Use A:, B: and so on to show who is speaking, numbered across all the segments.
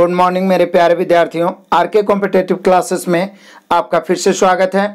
A: Good morning मेरे प्यारे विद्यार्थियों। आरके कॉम्पिटेटिव क्लासेस में आपका फिर से स्वागत है।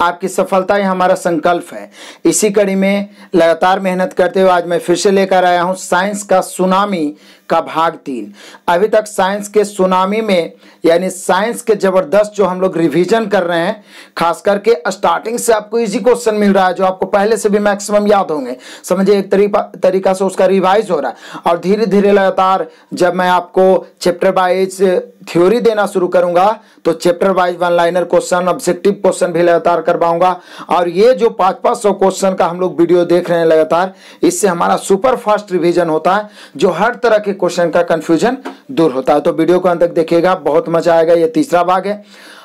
A: आपकी सफलता ही हमारा संकल्प है। इसी कड़ी में लगातार मेहनत करते हुए आज मैं फिर से लेकर आया हूं साइंस का सुनामी का भाग 3। अभी तक साइंस के सुनामी में यानी साइंस के ज़बरदस्त जो हम लोग रिवीजन कर रहे हैं, खास करके स्टार्टिंग से आपको इजी क्वेश्चन मिल रहा है जो आपको पहले से भी मैक्सिमम याद होंगे। समझिए एक तरीका से उसका रिवाइज हो रहा है और धीरे धीरे लगातार जब मैं आपको चैप्टर वाइज थ्योरी देना शुरू करूंगा तो chapter wise one liner question, objective question भी लगातार करवाऊंगा। और ये जो 500 क्वेश्चन का हम लोग वीडियो देख रहे हैं लगातार, इससे हमारा सुपर फास्ट रिवीजन होता है जो हर तरह के क्वेश्चन का कंफ्यूजन दूर होता है। तो वीडियो को अंत तक देखिएगा, बहुत मजा आएगा। ये तीसरा भाग है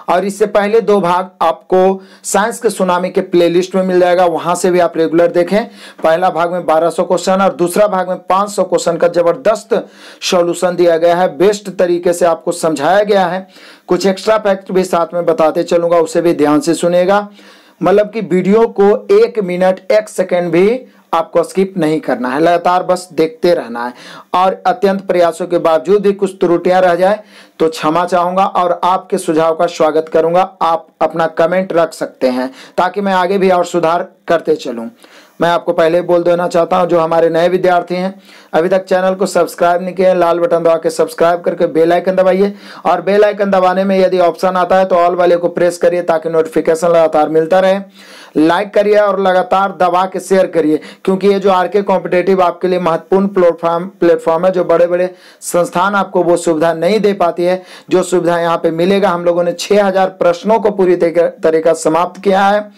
A: और इससे पहले 2 भाग आपको साइंस के सुनामी के प्लेलिस्ट में मिल जाएगा, वहां से भी आप रेगुलर देखें। पहला भाग में 1200 क्वेश्चन और दूसरा भाग में 500 क्वेश्चन का जबरदस्त सॉल्यूशन दिया गया है। बेस्ट तरीके से आपको समझाया गया है। कुछ एक्स्ट्रा फैक्ट भी साथ में बताते चलूंगा, उसे भी ध्यान से सुनिएगा। मतलब कि वीडियो को 1 मिनट 1 सेकेंड भी आपको स्किप नहीं करना है, लगातार बस देखते रहना है। और अत्यंत प्रयासों के बावजूद भी कुछ त्रुटियां रह जाए तो क्षमा चाहूंगा और आपके सुझाव का स्वागत करूंगा। आप अपना कमेंट रख सकते हैं ताकि मैं आगे भी और सुधार करते चलूं। मैं आपको पहले बोल देना चाहता हूं, जो हमारे नए विद्यार्थी हैं अभी तक चैनल को सब्सक्राइब नहीं किए, लाल बटन दबा के सब्सक्राइब करके बेल आइकन दबाइए। और बेल आइकन दबाने में यदि ऑप्शन आता है तो ऑल वाले को प्रेस करिए ताकि नोटिफिकेशन लगातार मिलता रहे। लाइक करिए और लगातार दबा के शेयर करिए, क्योंकि ये जो आरके कॉम्पिटेटिव आपके लिए महत्वपूर्ण प्लेटफॉर्म है। जो बड़े बड़े संस्थान आपको वो सुविधा नहीं दे पाती है, जो सुविधा यहाँ पे मिलेगा। हम लोगों ने 6000 प्रश्नों को पूरी तरीका समाप्त किया है।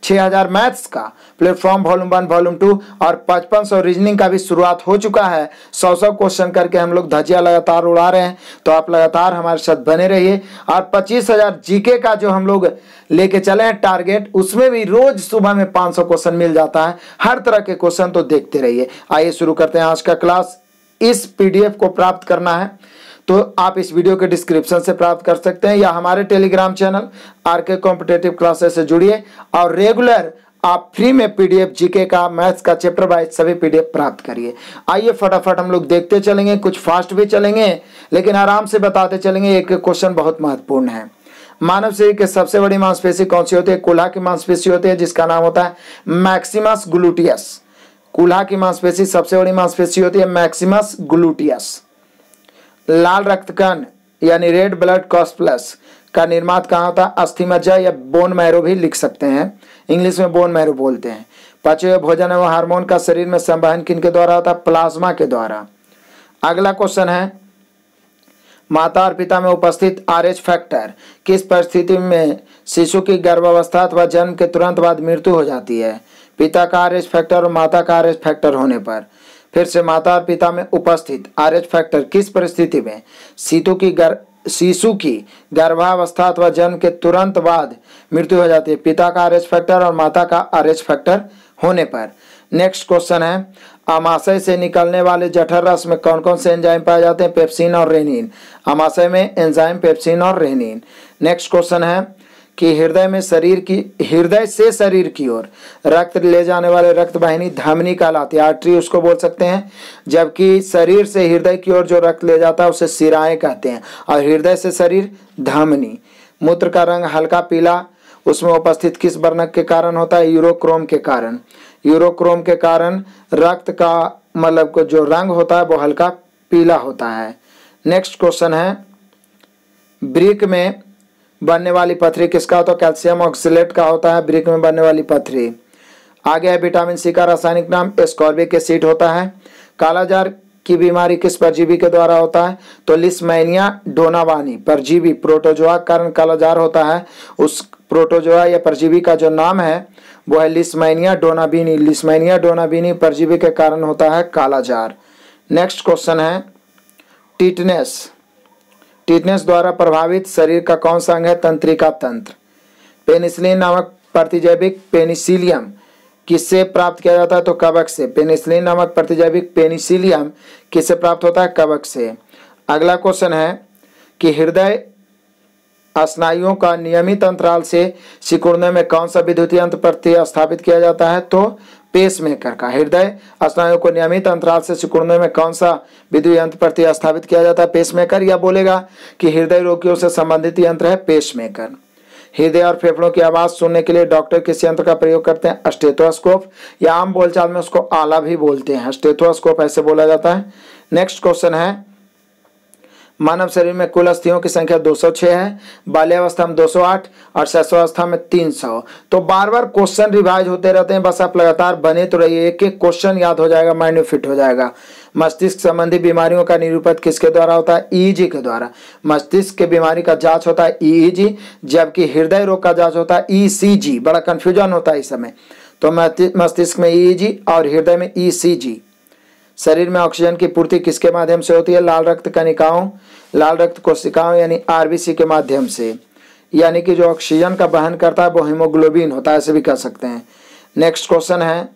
A: 6000 मैथ्स का प्लेटफॉर्म वॉल्यूम 1 वॉल्यूम 2 और 5500 रीजनिंग का भी शुरुआत हो चुका है। 100 क्वेश्चन करके हम लोग धज्जियां लगातार उड़ा रहे हैं, तो आप लगातार हमारे साथ बने रहिए। और 25000 जीके का जो हम लोग लेके चले हैं टारगेट, उसमें भी रोज सुबह में 500 क्वेश्चन मिल जाता है। हर तरह के क्वेश्चन तो देखते रहिए। आइए शुरू करते हैं आज का क्लास। इस पीडीएफ को प्राप्त करना है तो आप इस वीडियो के डिस्क्रिप्शन से प्राप्त कर सकते हैं या हमारे Telegram channel RK competitive classes से जुड़िए और रेगुलर आप फ्री में पीडीएफ जीके का, मैथ्स का चैप्टर वाइज सभी पीडीएफ प्राप्त करिए। आइए फटाफट हम लोग देखते चलेंगे, कुछ फास्ट भी चलेंगे लेकिन आराम से बताते चलेंगे। एक क्वेश्चन बहुत महत्वपूर्ण है। मानव शरीर की सबसे बड़ी मांसपेशी कौन सी होती है? कूल्हा की मांसपेशी होती है जिसका नाम होता है मैक्सिमस ग्लूटियस। कूल्हा की मांसपेशी सबसे बड़ी मांसपेशी होती है मैक्सिमस ग्लूटियस। लाल रक्तकण यानी रेड ब्लड कॉर्पस्कल्स का निर्माण कहाँ होता है? अस्थि मज्जा या बोन मैरो भी लिख सकते हैं, इंग्लिश में बोन मैरो बोलते हैं। पचे भोजन एवं हार्मोन का शरीर में संवहन किनके द्वारा होता है? प्लाज्मा के द्वारा। अगला क्वेश्चन है, माता और पिता में उपस्थित RH फैक्टर किस परिस्थिति में शिशु की गर्भावस्था अथवा जन्म के तुरंत बाद मृत्यु हो जाती है? पिता का RH फैक्टर और माता का RH फैक्टर होने पर। फिर से, माता और पिता में उपस्थित RH फैक्टर किस परिस्थिति में शिशु की गर्भावस्था अथवा जन्म के तुरंत बाद मृत्यु हो जाती है? पिता का RH फैक्टर और माता का RH फैक्टर होने पर। नेक्स्ट क्वेश्चन है, आमाशय से निकलने वाले जठर रस में कौन कौन से एंजाइम पाए जाते हैं? पेप्सिन और रेनिन। आमाशय में एंजाइम पेप्सिन और रेनिन। नेक्स्ट क्वेश्चन है कि हृदय से शरीर की ओर रक्त ले जाने वाले रक्त वाहिनी धमनी कहलाती है, आर्टरी उसको बोल सकते हैं। जबकि शरीर से हृदय की ओर जो रक्त ले जाता है उसे शिराएं कहते हैं और हृदय से शरीर धमनी। मूत्र का रंग हल्का पीला उसमें उपस्थित किस वर्णक के कारण होता है? यूरोक्रोम के कारण। यूरोक्रोम के कारण रक्त का मतलब को जो रंग होता है वो हल्का पीला होता है। नेक्स्ट क्वेश्चन है, ब्रिक में बनने वाली पथरी किसका होता है? कैल्शियम ऑक्सलेट का होता है ब्रिक में बनने वाली पथरी। आगे है विटामिन सी का रासायनिक नाम एस्कॉर्बिक एसिड होता है। कालाजार की बीमारी किस परजीवी के द्वारा होता है? तो लिस्मैनिया डोनावानी परजीवी प्रोटोजोआ के कारण कालाजार होता है। उस प्रोटोजोआ या परजीवी का जो नाम है वो है लिस्मैनिया डोनाबिनी। लिस्मैनिया डोनाबिनी परजीवी के कारण होता है कालाजार। नेक्स्ट क्वेश्चन है, टिटनेस द्वारा प्रभावित शरीर का कौन सा अंग है? तंत्रिका तंत्र। पेनिसिलिन नामक प्रतिजैविक पेनिसिलियम किससे प्राप्त किया जाता है? तो कवक से। पेनिसिलिन नामक प्रतिजैविक पेनिसिलियम किससे प्राप्त होता है? कवक से। अगला क्वेश्चन है कि हृदय स्नायुओं का नियमित अंतराल से सिकुड़ने में कौन सा विद्युतीय यंत्र प्रतिस्थापित किया जाता है? तो पेसमेकर का। हृदय स्नायु को नियमित अंतराल से सिकुड़ने में कौन सा विद्युत यंत्र प्रतिस्थापित किया जाता है? पेसमेकर। या बोलेगा कि हृदय रोगियों से संबंधित यंत्र है पेसमेकर। हृदय और फेफड़ों की आवाज सुनने के लिए डॉक्टर किस यंत्र का प्रयोग करते हैं? स्टेथोस्कोप, या आम बोलचाल में उसको आला भी बोलते हैं, स्टेथोस्कोप ऐसे बोला जाता है। नेक्स्ट क्वेश्चन है, मानव शरीर में कुल अस्थियों की संख्या 206 है, बाल्यावस्था में 208 और शैशवावस्था में 300। तो बार बार क्वेश्चन रिवाइज होते रहते हैं, बस आप लगातार बने तो रहिए, एक एक क्वेश्चन याद हो जाएगा, माइंड में फिट हो जाएगा। मस्तिष्क संबंधी बीमारियों का निरूपण किसके द्वारा होता है? ईईजी के द्वारा। मस्तिष्क के बीमारी का जांच होता है ईईजी, जबकि हृदय रोग का जांच होता है ईसीजी। बड़ा कंफ्यूजन होता है इस समय। तो मस्तिष्क में ईईजी और हृदय में ईसीजी। शरीर में ऑक्सीजन की पूर्ति किसके माध्यम से होती है? लाल रक्त कणिकाओं, लाल रक्त कोशिकाओं यानी आरबीसी के माध्यम से। यानी कि जो ऑक्सीजन का वहन करता है वो हीमोग्लोबिन होता है, ऐसे भी कह सकते हैं। नेक्स्ट क्वेश्चन है,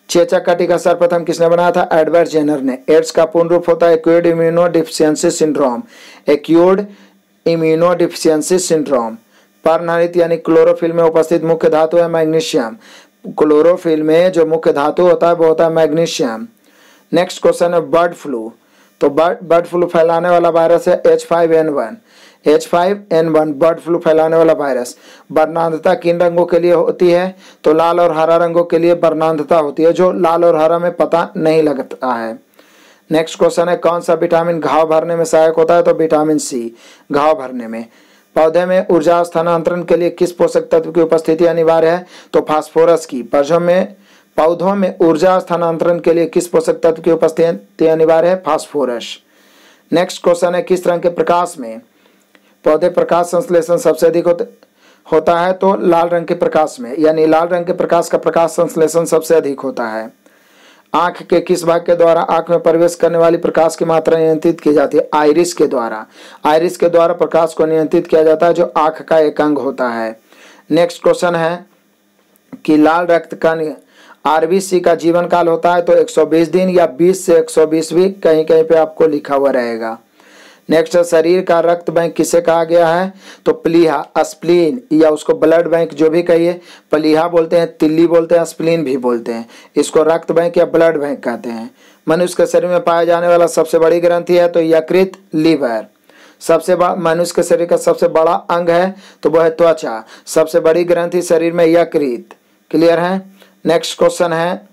A: चेचक का टीका सर्वप्रथम किसने बनाया था? एडवर्ड जेनर ने। एड्स का पूर्ण रूप होता है acute immunodeficiency syndrome. Acute immunodeficiency syndrome. पर्णहरित यानी क्लोरोफिल में उपस्थित मुख्य धातु है मैग्नीशियम। क्लोरोफिल में जो मुख्य धातु होता है वो होता है मैग्नीशियम। नेक्स्ट क्वेश्चन है बर्ड फ्लू। तो बर्ड फ्लू फैलाने वाला वायरस है H5N1। H5N1 बर्ड फ्लू फैलाने वाला वायरस। वर्णांधता किन रंगों के लिए होती है? तो लाल और हरा रंगों के लिए वर्णांधता होती है, जो लाल और हरा में पता नहीं लगता है। नेक्स्ट क्वेश्चन है, कौन सा विटामिन घाव भरने में सहायक होता है? तो विटामिन सी घाव भरने में। पौधे में ऊर्जा स्थानांतरण के लिए किस पोषक तत्व की उपस्थिति अनिवार्य है? तो फास्फोरस की। पौधों में ऊर्जा स्थानांतरण के लिए किस पोषक तत्व की उपस्थिति अनिवार्य है? फास्फोरस। नेक्स्ट क्वेश्चन है, किस रंग के प्रकाश में पौधे प्रकाश संश्लेषण सबसे अधिक होता है? तो लाल रंग के प्रकाश में, यानी लाल रंग के प्रकाश का प्रकाश संश्लेषण सबसे अधिक होता है। आंख के किस भाग के द्वारा आंख में प्रवेश करने वाली प्रकाश की मात्रा नियंत्रित की जाती है? आइरिस के द्वारा। आइरिस के द्वारा प्रकाश को नियंत्रित किया जाता है, जो आंख का एक अंग होता है। नेक्स्ट क्वेश्चन है कि लाल रक्त कण आरबीसी का जीवन काल होता है तो 120 दिन या 20 से 120 भी कहीं कहीं पे आपको लिखा हुआ रहेगा। नेक्स्ट, शरीर का रक्त बैंक किसे कहा गया है? तो प्लीहा, स्प्लीन, या उसको ब्लड बैंक जो भी कहिए, प्लीहा बोलते हैं, तिल्ली बोलते हैं, स्प्लीन भी बोलते हैं। इसको रक्त बैंक या ब्लड बैंक कहते हैं। मनुष्य के शरीर में पाए जाने वाला सबसे बड़ी ग्रंथि है तो यकृत, लीवर। मनुष्य के शरीर का सबसे बड़ा अंग है तो वह है त्वचा। सबसे बड़ी ग्रंथि शरीर में यकृत। क्लियर है? नेक्स्ट क्वेश्चन है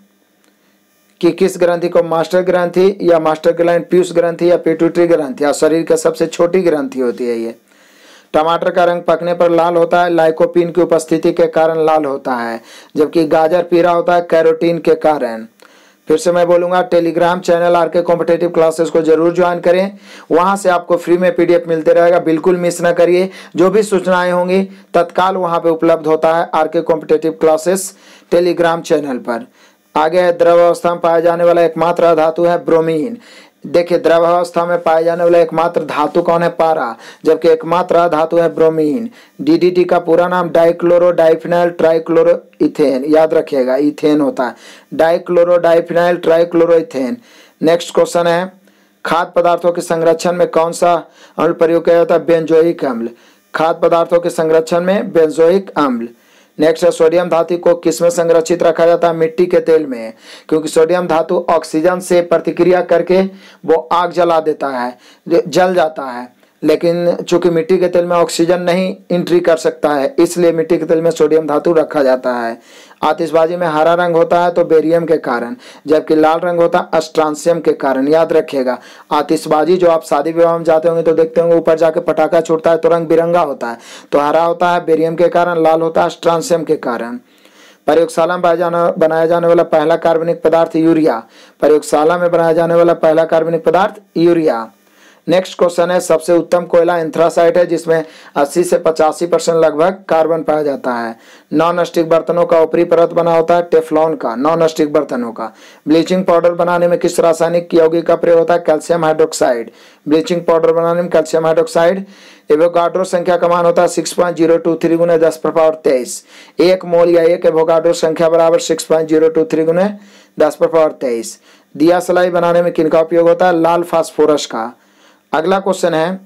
A: कि किस ग्रंथि को मास्टर ग्रंथि या मास्टर ग्लैंड, पीयूष ग्रंथि या पिट्यूटरी ग्रंथि, या शरीर का सबसे छोटी ग्रंथि होती है ये। टमाटर का रंग पकने पर लाल होता है, लाइकोपीन की उपस्थिति के कारण लाल होता है, जबकि गाजर पीला होता है कैरोटीन के कारण। फिर से मैं बोलूंगा, Telegram channel RK competitive classes को जरूर ज्वाइन करें, वहां से आपको फ्री में पीडीएफ मिलते रहेगा, बिल्कुल मिस ना करिए। जो भी सूचनाएं होंगी तत्काल वहां पे उपलब्ध होता है RK competitive classes Telegram channel पर। आगे है, द्रव अवस्था में पाया जाने वाला एकमात्र धातु है ब्रोमीन। देखिए, द्रव अवस्था में पाए जाने वाला एकमात्र धातु कौन है? पारा, जबकि एकमात्र धातु है ब्रोमीन। डीडीटी का पूरा नाम डाइक्लोरो डाइफिनाइल ट्राइक्लोरो इथेन, याद रखिएगा, इथेन होता है, dichloro diphenyl trichloro ethane. Next question है, खाद्य पदार्थों के संरक्षण में कौन सा अम्ल प्रयोग किया जाता है? बेंजोइक अम्ल। खाद्य पदार्थों के संरक्षण में बेंजोइक अम्ल। नेक्स्ट है, सोडियम धातु को किसमें संरक्षित रखा जाता है? मिट्टी के तेल में, क्योंकि सोडियम धातु ऑक्सीजन से प्रतिक्रिया करके वो आग जला देता है, जल जाता है, लेकिन चूंकि मिट्टी के तेल में ऑक्सीजन नहीं एंट्री कर सकता है, इसलिए मिट्टी के तेल में सोडियम धातु रखा जाता है। आतिशबाजी में हरा रंग होता है तो बेरियम के कारण, जबकि लाल रंग होता है अस्ट्रांसियम के कारण। याद रखिएगा, आतिशबाजी जो आप शादी विवाह में जाते होंगे तो देखते होंगे ऊपर जाके पटाखा छूटता है तो रंग बिरंगा होता है, तो हरा होता है बेरियम के कारण, लाल होता है अस्ट्रांसियम के कारण। प्रयोगशाला में बनाया जाने वाला पहला कार्बनिक पदार्थ यूरिया। प्रयोगशाला में बनाया जाने वाला पहला कार्बनिक पदार्थ यूरिया। नेक्स्ट क्वेश्चन है, सबसे उत्तम कोयला एंथ्रासाइट है, जिसमें 80 से 85% लगभग कार्बन पाया जाता है। नॉन स्टिक बर्तनों का ऊपरी परत बना होता है टेफ्लॉन का, नॉन स्टिक बर्तनों का। ब्लीचिंग पाउडर बनाने में किस रासायनिक यौगिक का प्रयोग होता है? Calcium hydroxide. ब्लीचिंग पाउडर बनाने में कैल्शियम हाइड्रोक्साइड। एवोगाड्रो संख्या का मान होता है 6.023 गुने 10⁻23। 1 मोल या 1 एवोगाड्रो संख्या बराबर 6.023 गुने 10⁻23। दिया सलाई बनाने में किनका उपयोग होता है? लाल फास्फोरस का। अगला क्वेश्चन है,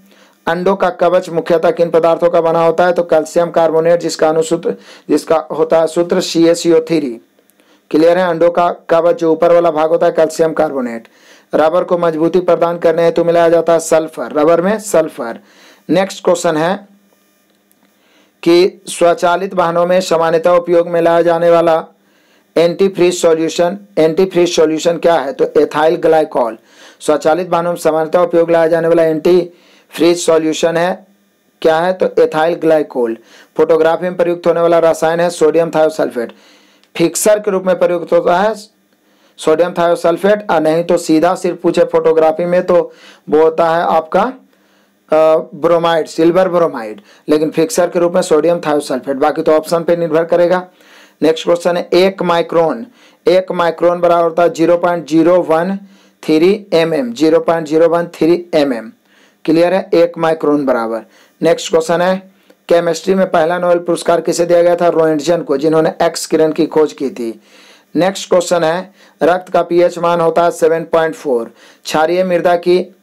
A: अंडों का कवच मुख्यतः किन पदार्थों का बना होता है? तो कैल्शियम कार्बोनेट, जिसका होता है सूत्र CaCO3। क्लियर है। अंडों का कवच जो ऊपर वाला भाग होता है कैल्शियम कार्बोनेट। रबर को मजबूती प्रदान करने हेतु मिलाया जाता है सल्फर, रबर में सल्फर। नेक्स्ट क्वेश्चन है कि स्वचालित वाहनों में सामान्यतः उपयोग में लाया जाने वाला एंटी फ्रीज सॉल्यूशन क्या है? तो एथाइल ग्लाइकॉल। स्वचालित वाहनों में सामान्यतः उपयोग लाया जाने वाला एंटी फ्रीज सॉल्यूशन है क्या है? तो एथाइल ग्लाइकोल। फोटोग्राफी में प्रयुक्त होने वाला रसायन है सोडियम थायोसल्फेट। फिक्सर के रूप में प्रयुक्त होता है सोडियम थायोसल्फेट, और नहीं तो सीधा सिर्फ पूछे फोटोग्राफी में तो वो होता है आपका ब्रोमाइड, सिल्वर ब्रोमाइड, लेकिन फिक्सर के रूप में सोडियम थायोसल्फेट। बाकी तो ऑप्शन पे निर्भर करेगा। नेक्स्ट क्वेश्चन है 1 माइक्रोन बराबर होता है 0.013 mm, 0.013 mm। क्लियर है, 1 माइक्रोन बराबर। नेक्स्ट क्वेश्चन है केमिस्ट्री में पहला नोबेल पुरस्कार किसे दिया गया था? रोएंटजन को, जिन्होंने एक्स किरण की खोज की थी। नेक्स्ट क्वेश्चन है रक्त का पीएच मान होता है 7.4। क्षारीय मृदा की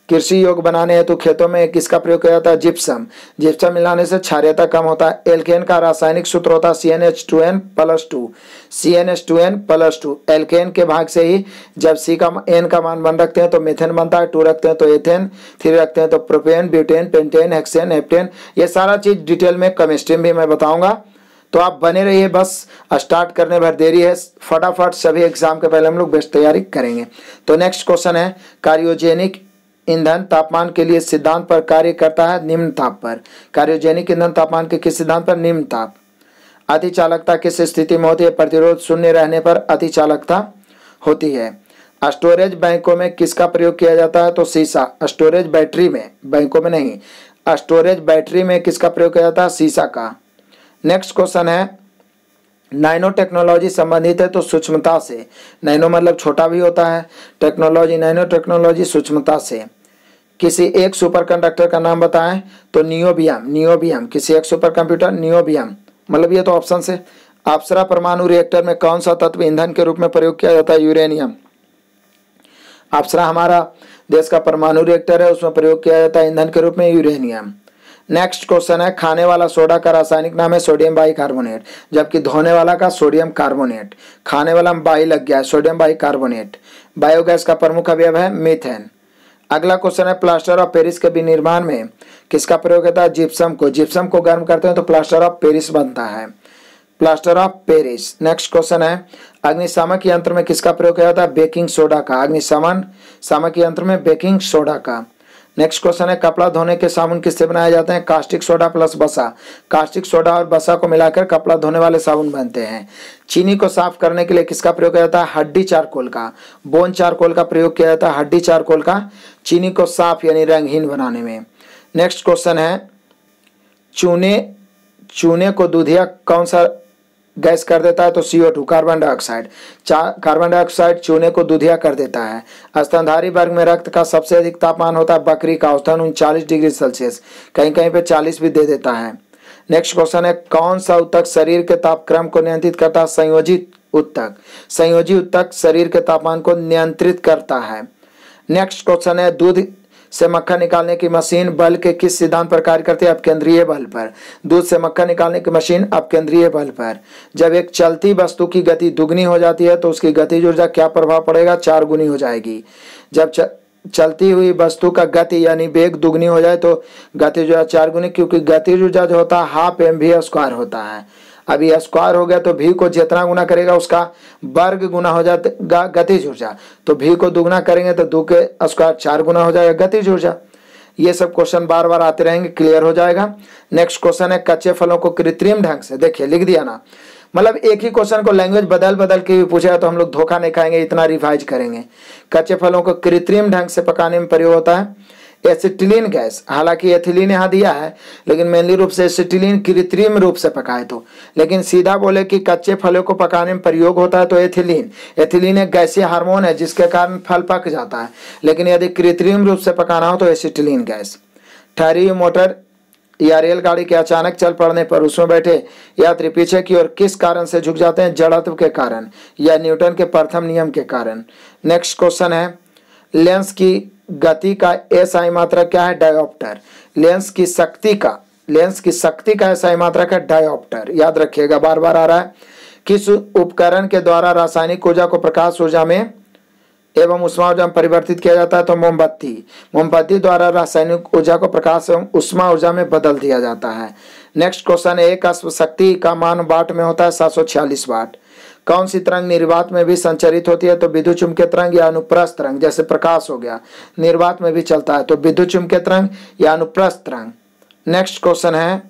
A: कृषि योग्य बनाने हेतु खेतों में किसका प्रयोग किया जाता है? जिप्सम। जिप्सम मिलाने से क्षारीयता कम होता है। एल्केन का रासायनिक सूत्र होता है CnH2n+2। CnH2n+2 एल्केन के भाग से ही जब C का N का मान 1 रखते हैं तो मीथेन बनता है, 2 रखते हैं तो एथेन, 3 रखते हैं तो propane, butane, pentane, hexane, heptane. ये सारा चीज डिटेल में केमिस्ट्री में भी मैं बताऊंगा, तो आप बने रहिए। बस स्टार्ट करने भर देरी है, फटाफट सभी एग्जाम के पहले हम लोग बेस्ट तैयारी करेंगे। तो नेक्स्ट क्वेश्चन है क्रायोजेनिक ईंधन तापमान के लिए सिद्धांत पर कार्य करता है निम्न ताप पर। क्रायोजेनिक ईंधन तापमान के किस सिद्धांत पर? निम्न ताप। अतिचालकता किस स्थिति में होती है? प्रतिरोध शून्य रहने पर अतिचालकता होती है। स्टोरेज बैंकों में किसका प्रयोग किया जाता है? तो शीशा। स्टोरेज बैटरी में, बैंकों में नहीं, स्टोरेज बैटरी में किसका प्रयोग किया जाता है? शीशा का। नेक्स्ट क्वेश्चन है नैनो टेक्नोलॉजी संबंधित है तो सूक्ष्मता से। नैनो मतलब छोटा भी होता है, टेक्नोलॉजी, नैनो टेक्नोलॉजी सूक्ष्मता से। किसी एक सुपर कंडक्टर का नाम बताएं तो नियोबियम। किसी एक सुपर कंप्यूटर नियोबियम, मतलब ये तो ऑप्शन से। अप्सरा परमाणु रिएक्टर में कौन सा तत्व ईंधन के रूप में प्रयोग किया जाता है? यूरेनियम। अप्सरा हमारा देश का परमाणु रिएक्टर है, उसमें प्रयोग किया जाता है ईंधन के रूप में यूरेनियम। नेक्स्ट क्वेश्चन है खाने वाला सोडा का रासायनिक नाम है सोडियम बाइकार्बोनेट, जबकि धोने वाला का सोडियम कार्बोनेट। खाने वाला में बाई लग गया है, सोडियम बाइकार्बोनेट। बायोगैस का प्रमुख अवयव है मीथेन। अगला क्वेश्चन है प्लास्टर ऑफ पेरिस के विनिर्माण में किसका प्रयोग होता है? जिप्सम को। जिप्सम को गर्म करते हैं तो प्लास्टर ऑफ पेरिस बनता है, plaster of Paris. Next question है अग्निशामक यंत्र में किसका प्रयोग किया जाता है? बेकिंग सोडा का। अग्निशमन शामक यंत्र में बेकिंग सोडा का। नेक्स्ट क्वेश्चन है कपड़ा धोने के साबुन किससे बनाए जाते हैं? कास्टिक सोडा प्लस बसा। कास्टिक सोडा और बसा को मिलाकर कपड़ा धोने वाले साबुन बनते हैं। चीनी को साफ करने के लिए किसका प्रयोग किया जाता है? हड्डी चारकोल का, बोन चारकोल का प्रयोग किया जाता है, हड्डी चारकोल का, चीनी को साफ यानी रंगहीन बनाने में। नेक्स्ट क्वेश्चन है चूने को दूधिया कौन सा गैस कर देता है? तो CO2, carbon dioxide. Carbon dioxide चूने को दूधिया कर देता है। स्तनधारी वर्ग में रक्त का सबसे अधिक तापमान होता है बकरी का, औसतन 39 डिग्री सेल्सियस, कहीं कहीं पे 40 भी दे देता है। नेक्स्ट क्वेश्चन है कौन सा ऊतक शरीर के तापक्रम को नियंत्रित करता है? संयोजी ऊतक। संयोजी ऊतक शरीर के तापमान को नियंत्रित करता है। नेक्स्ट क्वेश्चन है दूध से मक्खन निकालने की मशीन बल के किस सिद्धांत पर कार्य करती है? अपकेंद्रीय बल पर। दूध से मक्खन निकालने की मशीन अपकेंद्रीय बल पर। जब एक चलती वस्तु की गति दुगनी हो जाती है तो उसकी गतिज ऊर्जा क्या प्रभाव पड़ेगा? 4 गुनी हो जाएगी। जब चलती हुई वस्तु का गति यानी वेग दुगनी हो जाए तो गतिज ऊर्जा 4 गुनी, क्योंकि गतिज ऊर्जा जो होता है ½ mv² होता है। अब ये स्क्वायर हो गया तो v को जितना गुना करेगा उसका वर्ग गुना हो जाएगा गतिज ऊर्जा, तो v को दुगना करेंगे तो 2 के स्क्वायर 4 गुना हो जाएगा गतिज ऊर्जा। ये सब क्वेश्चन बार बार आते रहेंगे, क्लियर हो जाएगा। नेक्स्ट क्वेश्चन है कच्चे फलों को कृत्रिम ढंग से, देखिए लिख दिया ना, मतलब एक ही क्वेश्चन को लैंग्वेज बदल बदल के भी पूछेगा तो हम लोग धोखा नहीं खाएंगे, इतना रिवाइज करेंगे। कच्चे फलों को कृत्रिम ढंग से पकाने में प्रयोग होता है एसिटिलीन गैस। हालांकि एथिलीन यहाँ दिया है लेकिन मेनली रूप से एसिटिलीन कृत्रिम रूप से पकाए तो, लेकिन सीधा बोले कि कच्चे फलों को पकाने में प्रयोग होता है तो एथिलीन। एथिलीन एक गैसीय हार्मोन है जिसके कारण फल पक जाता है, लेकिन यदि कृत्रिम रूप से पकाना हो तो एसिटिलीन गैस। ठहरी हुई मोटर या रेलगाड़ी के अचानक चल पड़ने पर उसमें बैठे यात्री पीछे की ओर किस कारण से झुक जाते हैं? जड़त्व के कारण या न्यूटन के प्रथम नियम के कारण। नेक्स्ट क्वेश्चन है लेंस की गति का एसआई मात्रक क्या है? डायोप्टर। लेंस की शक्ति का एसआई मात्रक है डायोप्टर, याद रखिएगा, बार बार आ रहा है। किस उपकरण के द्वारा रासायनिक ऊर्जा को प्रकाश ऊर्जा में एवं ऊष्मा ऊर्जा में परिवर्तित किया जाता है? तो मोमबत्ती द्वारा रासायनिक ऊर्जा को प्रकाश एवं ऊष्मा ऊर्जा में बदल दिया जाता है। नेक्स्ट क्वेश्चन है, एक अश्व शक्ति का मान वाट में होता है 746 वाट। कौन सी तरंग निर्वात में भी संचरित होती है? तो विद्युत चुम्बकीय तरंग या अनुप्रस्थ तरंग, जैसे प्रकाश हो गया निर्वात में भी चलता है, तो विद्युत चुम्बकीय तरंग या अनुप्रस्थ तरंग। नेक्स्ट क्वेश्चन है,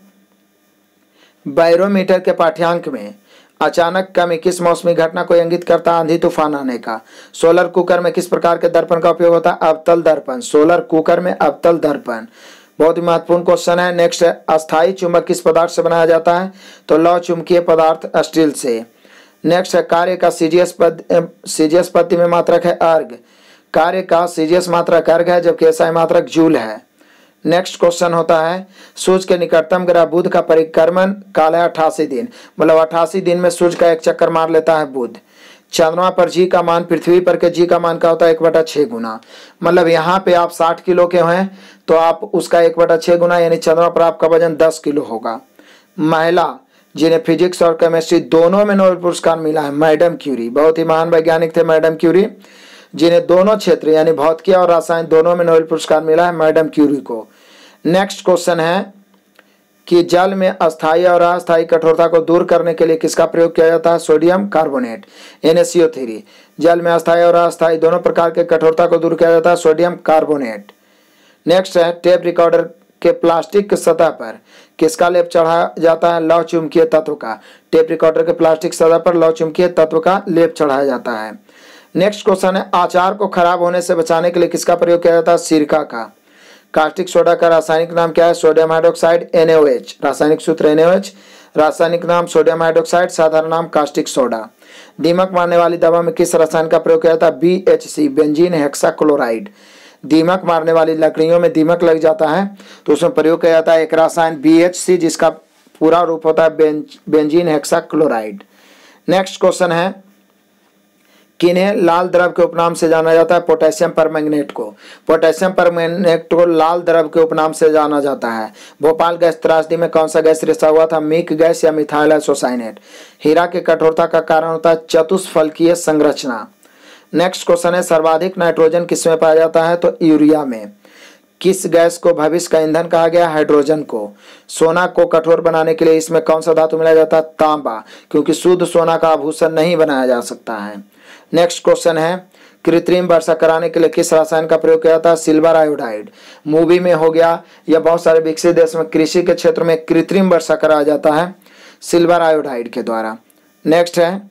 A: बैरोमीटर के पाठ्यांक में अचानक कमी किस मौसमी घटना को इंगित करता है? आंधी तूफान आने का। सोलर कुकर में किस प्रकार के दर्पण का उपयोग होता है? अवतल दर्पण। सोलर कुकर में अवतल दर्पण। बहुत ही महत्वपूर्ण क्वेश्चन है। नेक्स्ट है, अस्थायी चुंबक किस पदार्थ से बनाया जाता है? तो लौह चुंबकीय पदार्थ स्टील से। नेक्स्ट है, कार्य का सीजीएस पद्धति में मात्रक है अर्ग। कार्य का सीजीएस मात्रक अर्ग है, जबकि एसआई मात्रक जूल है। नेक्स्ट क्वेश्चन होता है, सूर्य के निकटतम ग्रह बुध का परिक्रमण काल है 88 दिन, मतलब 88 दिन में सूर्य का एक चक्कर मार लेता है बुध। चंद्रमा पर जी का मान पृथ्वी पर के जी का मान का होता है 1/6 गुना। मतलब यहाँ पे आप 60 किलो के हैं तो आप उसका 1/6 गुना, यानी चंद्रमा पर आपका वजन 10 किलो होगा। महिला जिन्हें फिजिक्स और केमिस्ट्री दोनों में नोबेल पुरस्कार मिला है, मैडम क्यूरी, बहुत ही महान वैज्ञानिक थे मैडम क्यूरी, जिन्हें दोनों क्षेत्र यानी भौतिकी और रसायन दोनों में नोबेल पुरस्कार मिला है मैडम क्यूरी को। नेक्स्ट क्वेश्चन है कि जल में अस्थायी और अस्थायी कठोरता को दूर करने के लिए किसका प्रयोग किया जाता है? Sodium carbonate, NaCO3। जल में अस्थायी और अस्थायी दोनों प्रकार के कठोरता को दूर किया जाता है सोडियम कार्बोनेट। नेक्स्ट है, टेप रिकॉर्डर के प्लास्टिक की सतह पर किसका लेप चढ़ाया जाता है? लौह चुंबकीय तत्व का। टेप रिकॉर्डर के प्लास्टिक सतह पर लौह चुंबकीय तत्व का लेप चढ़ाया जाता है। नेक्स्ट क्वेश्चन है, अचार को खराब होने से बचाने के लिए किसका प्रयोग किया जाता है? सिरका का। कास्टिक सोडा का रासायनिक नाम क्या है? Sodium hydroxide, NaOH। रासायनिक सूत्र NaOH, रासायनिक नाम सोडियम हाइड्रोक्साइड, साधारण नाम कास्टिक सोडा। दीमक मारने वाली दवा में किस रसायन का प्रयोग किया जाता है? BHC, benzene hexachloride. दीमक मारने वाली लकड़ियों में दीमक लग जाता है तो उसमें प्रयोग किया जाता है एक रसायन BHC, जिसका पूरा रूप होता है बेंजीन हेक्साक्लोराइड। नेक्स्ट क्वेश्चन है, किन्हें लाल द्रव के उपनाम से जाना जाता है? पोटेशियम परमैंगनेट को। पोटेशियम परमैंगनेट को लाल द्रव के उपनाम से जाना जाता है। भोपाल गैस त्रासदी में कौन सा गैस रिसा हुआ था? मिक गैस या मिथाइल आइसोसाइनेट। हीरा के कठोरता का कारण होता है चतुष्फलकीय संरचना। नेक्स्ट क्वेश्चन है, सर्वाधिक नाइट्रोजन किसमें पाया जाता है? तो यूरिया में। किस गैस को भविष्य का ईंधन कहा गया? हाइड्रोजन को। सोना को कठोर बनाने के लिए इसमें कौन सा धातु मिलाया जाता है? तांबा, क्योंकि शुद्ध सोना का आभूषण नहीं बनाया जा सकता है। नेक्स्ट क्वेश्चन है, कृत्रिम वर्षा कराने के लिए किस रसायन का प्रयोग किया जाता है? Silver iodide. मूवी में हो गया या बहुत सारे विकसित देश में कृषि के क्षेत्र में कृत्रिम वर्षा कराया जाता है सिल्वर आयोडाइड के द्वारा। नेक्स्ट है,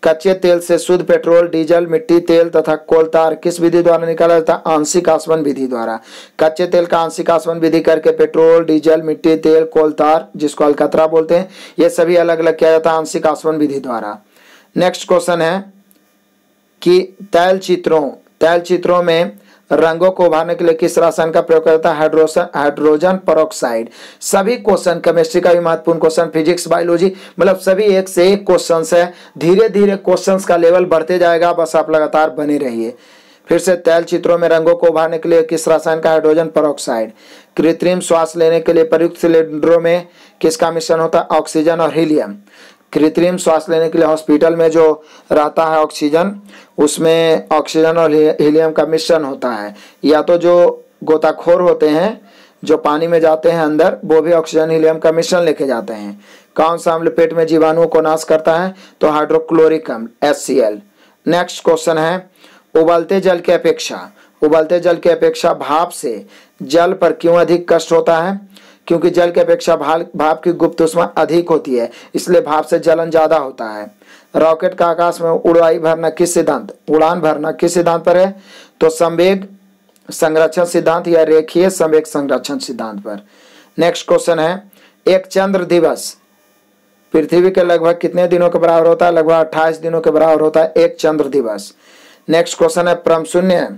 A: कच्चे तेल से शुद्ध पेट्रोल, डीजल, मिट्टी तेल तथा कोलतार किस विधि द्वारा निकाला जाता है? आंशिक आसवन विधि द्वारा। कच्चे तेल का आंशिक आसवन विधि करके पेट्रोल, डीजल, मिट्टी तेल, कोलतार, जिसको अलकतरा बोलते हैं, ये सभी अलग अलग किया जाता है आंशिक आसवन विधि द्वारा। नेक्स्ट क्वेश्चन है कि तैल चित्रों में रंगों को उभारने के लिए किस रसायन का प्रयोग करता है? Hydrogen peroxide. सभी क्वेश्चन, केमिस्ट्री का भी महत्वपूर्ण क्वेश्चन, फिजिक्स, बायोलॉजी, मतलब सभी एक से एक क्वेश्चन है। धीरे धीरे क्वेश्चन का लेवल बढ़ते जाएगा, बस आप लगातार बने रहिए। फिर से, तैल चित्रों में रंगों को उभारने के लिए किस रसायन का? Hydrogen peroxide. कृत्रिम श्वास लेने के लिए प्रयुक्त सिलेंडरों में किसका मिश्रण होता है? ऑक्सीजन और हीलियम। कृत्रिम श्वास लेने के लिए हॉस्पिटल में जो रहता है ऑक्सीजन, उसमें ऑक्सीजन और हीलियम का मिश्रण होता है। या तो जो गोताखोर होते हैं जो पानी में जाते हैं अंदर, वो भी ऑक्सीजन हीलियम का मिश्रण लेके जाते हैं। कौन सा अम्ल पेट में जीवाणुओं को नाश करता है? तो हाइड्रोक्लोरिक अम्ल, HCl। नेक्स्ट क्वेश्चन है, उबलते जल की अपेक्षा भाप से जल पर क्यों अधिक कष्ट होता है? क्योंकि जल की अपेक्षा भाप की गुप्त ऊष्मा अधिक होती है, इसलिए भाप से जलन ज्यादा होता है। रॉकेट का आकाश में उड़ान भरना किस सिद्धांत पर है? तो संवेग संरक्षण सिद्धांत या रेखीय संवेग संरक्षण सिद्धांत पर। नेक्स्ट क्वेश्चन है, एक चंद्र दिवस पृथ्वी के लगभग कितने दिनों के बराबर होता है? लगभग 28 दिनों के बराबर होता है एक चंद्र दिवस। नेक्स्ट क्वेश्चन है, परम शून्य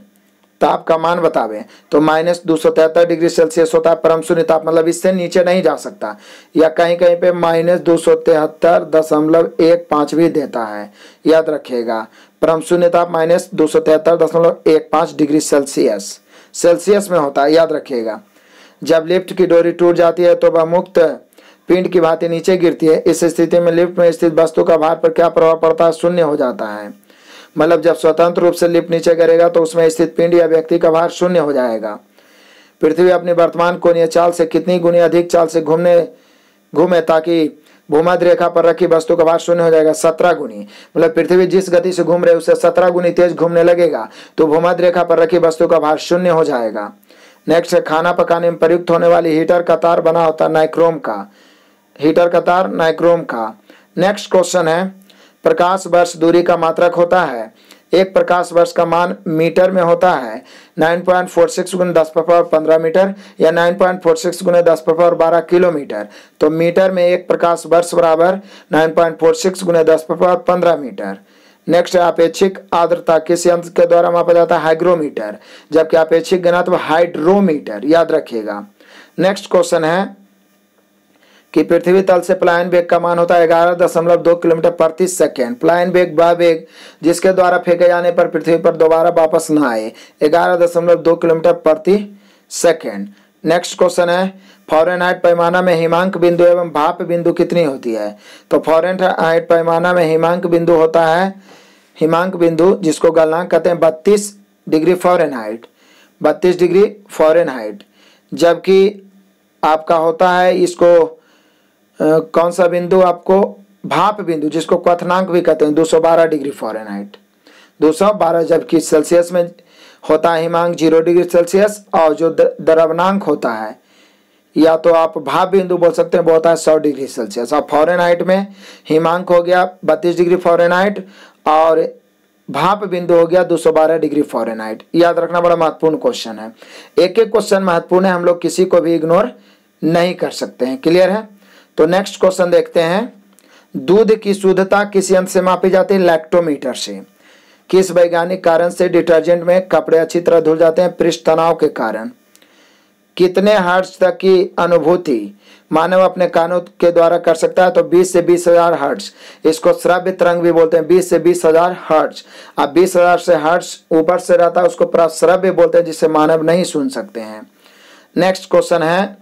A: ताप का मान बतावे। तो -273 डिग्री सेल्सियस होता है परम शून्य ताप, मतलब इससे नीचे नहीं जा सकता, या कहीं कहीं पे -273.15 भी देता है, याद रखिएगा। परम शून्य ताप -273.15 डिग्री सेल्सियस में होता है, याद रखिएगा। जब लिफ्ट की डोरी टूट जाती है तो वह मुक्त पिंड की भांति नीचे गिरती है। इस स्थिति में लिफ्ट में स्थित वस्तु का भार पर क्या प्रभाव पड़ता है? शून्य हो जाता है। मतलब जब स्वतंत्र रूप से लिफ्ट नीचे गिरेगा तो उसमें स्थित पिंड या व्यक्ति का भार शून्य हो जाएगा। पृथ्वी अपनी वर्तमान कोणीय चाल से कितनी गुनी अधिक चाल से घूमे ताकि भूमध्य रेखा पर रखी वस्तु का भार शून्य हो जाएगा? 17 गुनी। मतलब पृथ्वी जिस गति से घूम रही है उससे 17 गुनी तेज घूमने लगेगा तो भूमध्य रेखा पर रखी वस्तु का भार शून्य हो जाएगा। नेक्स्ट है, खाना पकाने में प्रयुक्त होने वाली हीटर का तार बना होता है नाइक्रोम का। हीटर का तार नाइक्रोम का। नेक्स्ट क्वेश्चन है, प्रकाश वर्ष दूरी का मात्रक होता है। एक प्रकाश वर्ष का मान मीटर में होता है 9.46 गुना 10⁻15 मीटर या 9.46 गुना 10⁻12 किलोमीटर। तो मीटर में एक प्रकाश वर्ष बराबर 9.46 गुना 10⁻15 मीटर। नेक्स्ट है, अपेक्षिक आर्द्रता किस यंत्र के द्वारा मापा जाता है? हाइग्रोमीटर। जबकि अपेक्षिक घनत्व हाइड्रोमीटर। याद रखिएगा। नेक्स्ट क्वेश्चन है कि पृथ्वी तल से पलायन वेग का मान होता है 11.2 किलोमीटर प्रति सेकेंड। पलायन वेग वह वेग जिसके द्वारा फेंके जाने पर पृथ्वी पर दोबारा वापस न आए, 11.2 किलोमीटर प्रति सेकेंड। नेक्स्ट क्वेश्चन है, फ़ारेनहाइट पैमाना में हिमांक बिंदु एवं भाप बिंदु कितनी होती है? तो फ़ारेनहाइट पैमाना में हिमांक बिंदु होता है, हिमांक बिंदु जिसको गलनांक कहते हैं 32 डिग्री फ़ारेनहाइट, 32 डिग्री फ़ारेनहाइट। जबकि आपका होता है इसको कौन सा बिंदु? आपको भाप बिंदु जिसको क्वथनांक भी कहते हैं 212 डिग्री फ़ारेनहाइट, 212। जबकि सेल्सियस में होता है हिमांक 0 डिग्री सेल्सियस और जो द्रव्यनांक होता है या तो आप भाप बिंदु बोल सकते हैं वो होता है 100 डिग्री सेल्सियस। और फ़ारेनहाइट में हिमांक हो गया 32 डिग्री फ़ारेनहाइट और भाप बिंदु हो गया 212 डिग्री फ़ारेनहाइट। याद रखना बड़ा महत्वपूर्ण क्वेश्चन है। एक एक क्वेश्चन महत्वपूर्ण है, हम लोग किसी को भी इग्नोर नहीं कर सकते हैं। क्लियर है? तो नेक्स्ट क्वेश्चन देखते हैं, दूध की शुद्धता किस यंत्र से मापी जाती है? लैक्टोमीटर से। किस वैज्ञानिक कारण से डिटर्जेंट में कपड़े अच्छी तरह धुल जाते हैं? पृष्ठ तनाव के कारण। कितने हर्ट्ज तक की अनुभूति मानव अपने कानों के द्वारा कर सकता है? तो 20 से 20,000 हर्ट्ज। इसको श्रव्य तरंग भी बोलते हैं, 20 से 20,000 हर्ट्ज। अब 20,000 से हर्ट्ज ऊपर से रहता है उसको प्रश्रव्य बोलते हैं, जिसे मानव नहीं सुन सकते हैं। नेक्स्ट क्वेश्चन है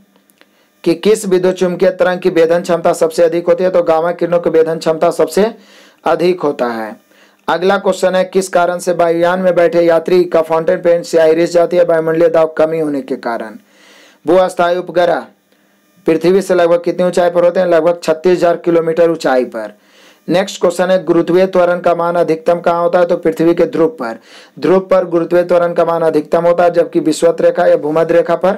A: कि किस विद्युत चुम्बकीय तरंग की भेदन क्षमता सबसे अधिक होती है? तो गामा किरणों की भेदन क्षमता सबसे अधिक होता है। अगला क्वेश्चन है, किस कारण से वायुयान में बैठे यात्री का फाउंटेन पेन स्याही रिस जाती है? वायुमंडलीय दाब कमी होने के कारण। भू अस्थायी उपग्रह पृथ्वी से लगभग कितनी ऊंचाई पर होते हैं? लगभग 36,000 किलोमीटर ऊंचाई पर। नेक्स्ट क्वेश्चन है, गुरुत्वीय त्वरण का मान अधिकतम कहाँ होता है? तो पृथ्वी के ध्रुव पर। ध्रुव पर गुरुत्वीय त्वरण का मान अधिकतम होता है, जबकि विषुवत रेखा या भूमध्य रेखा पर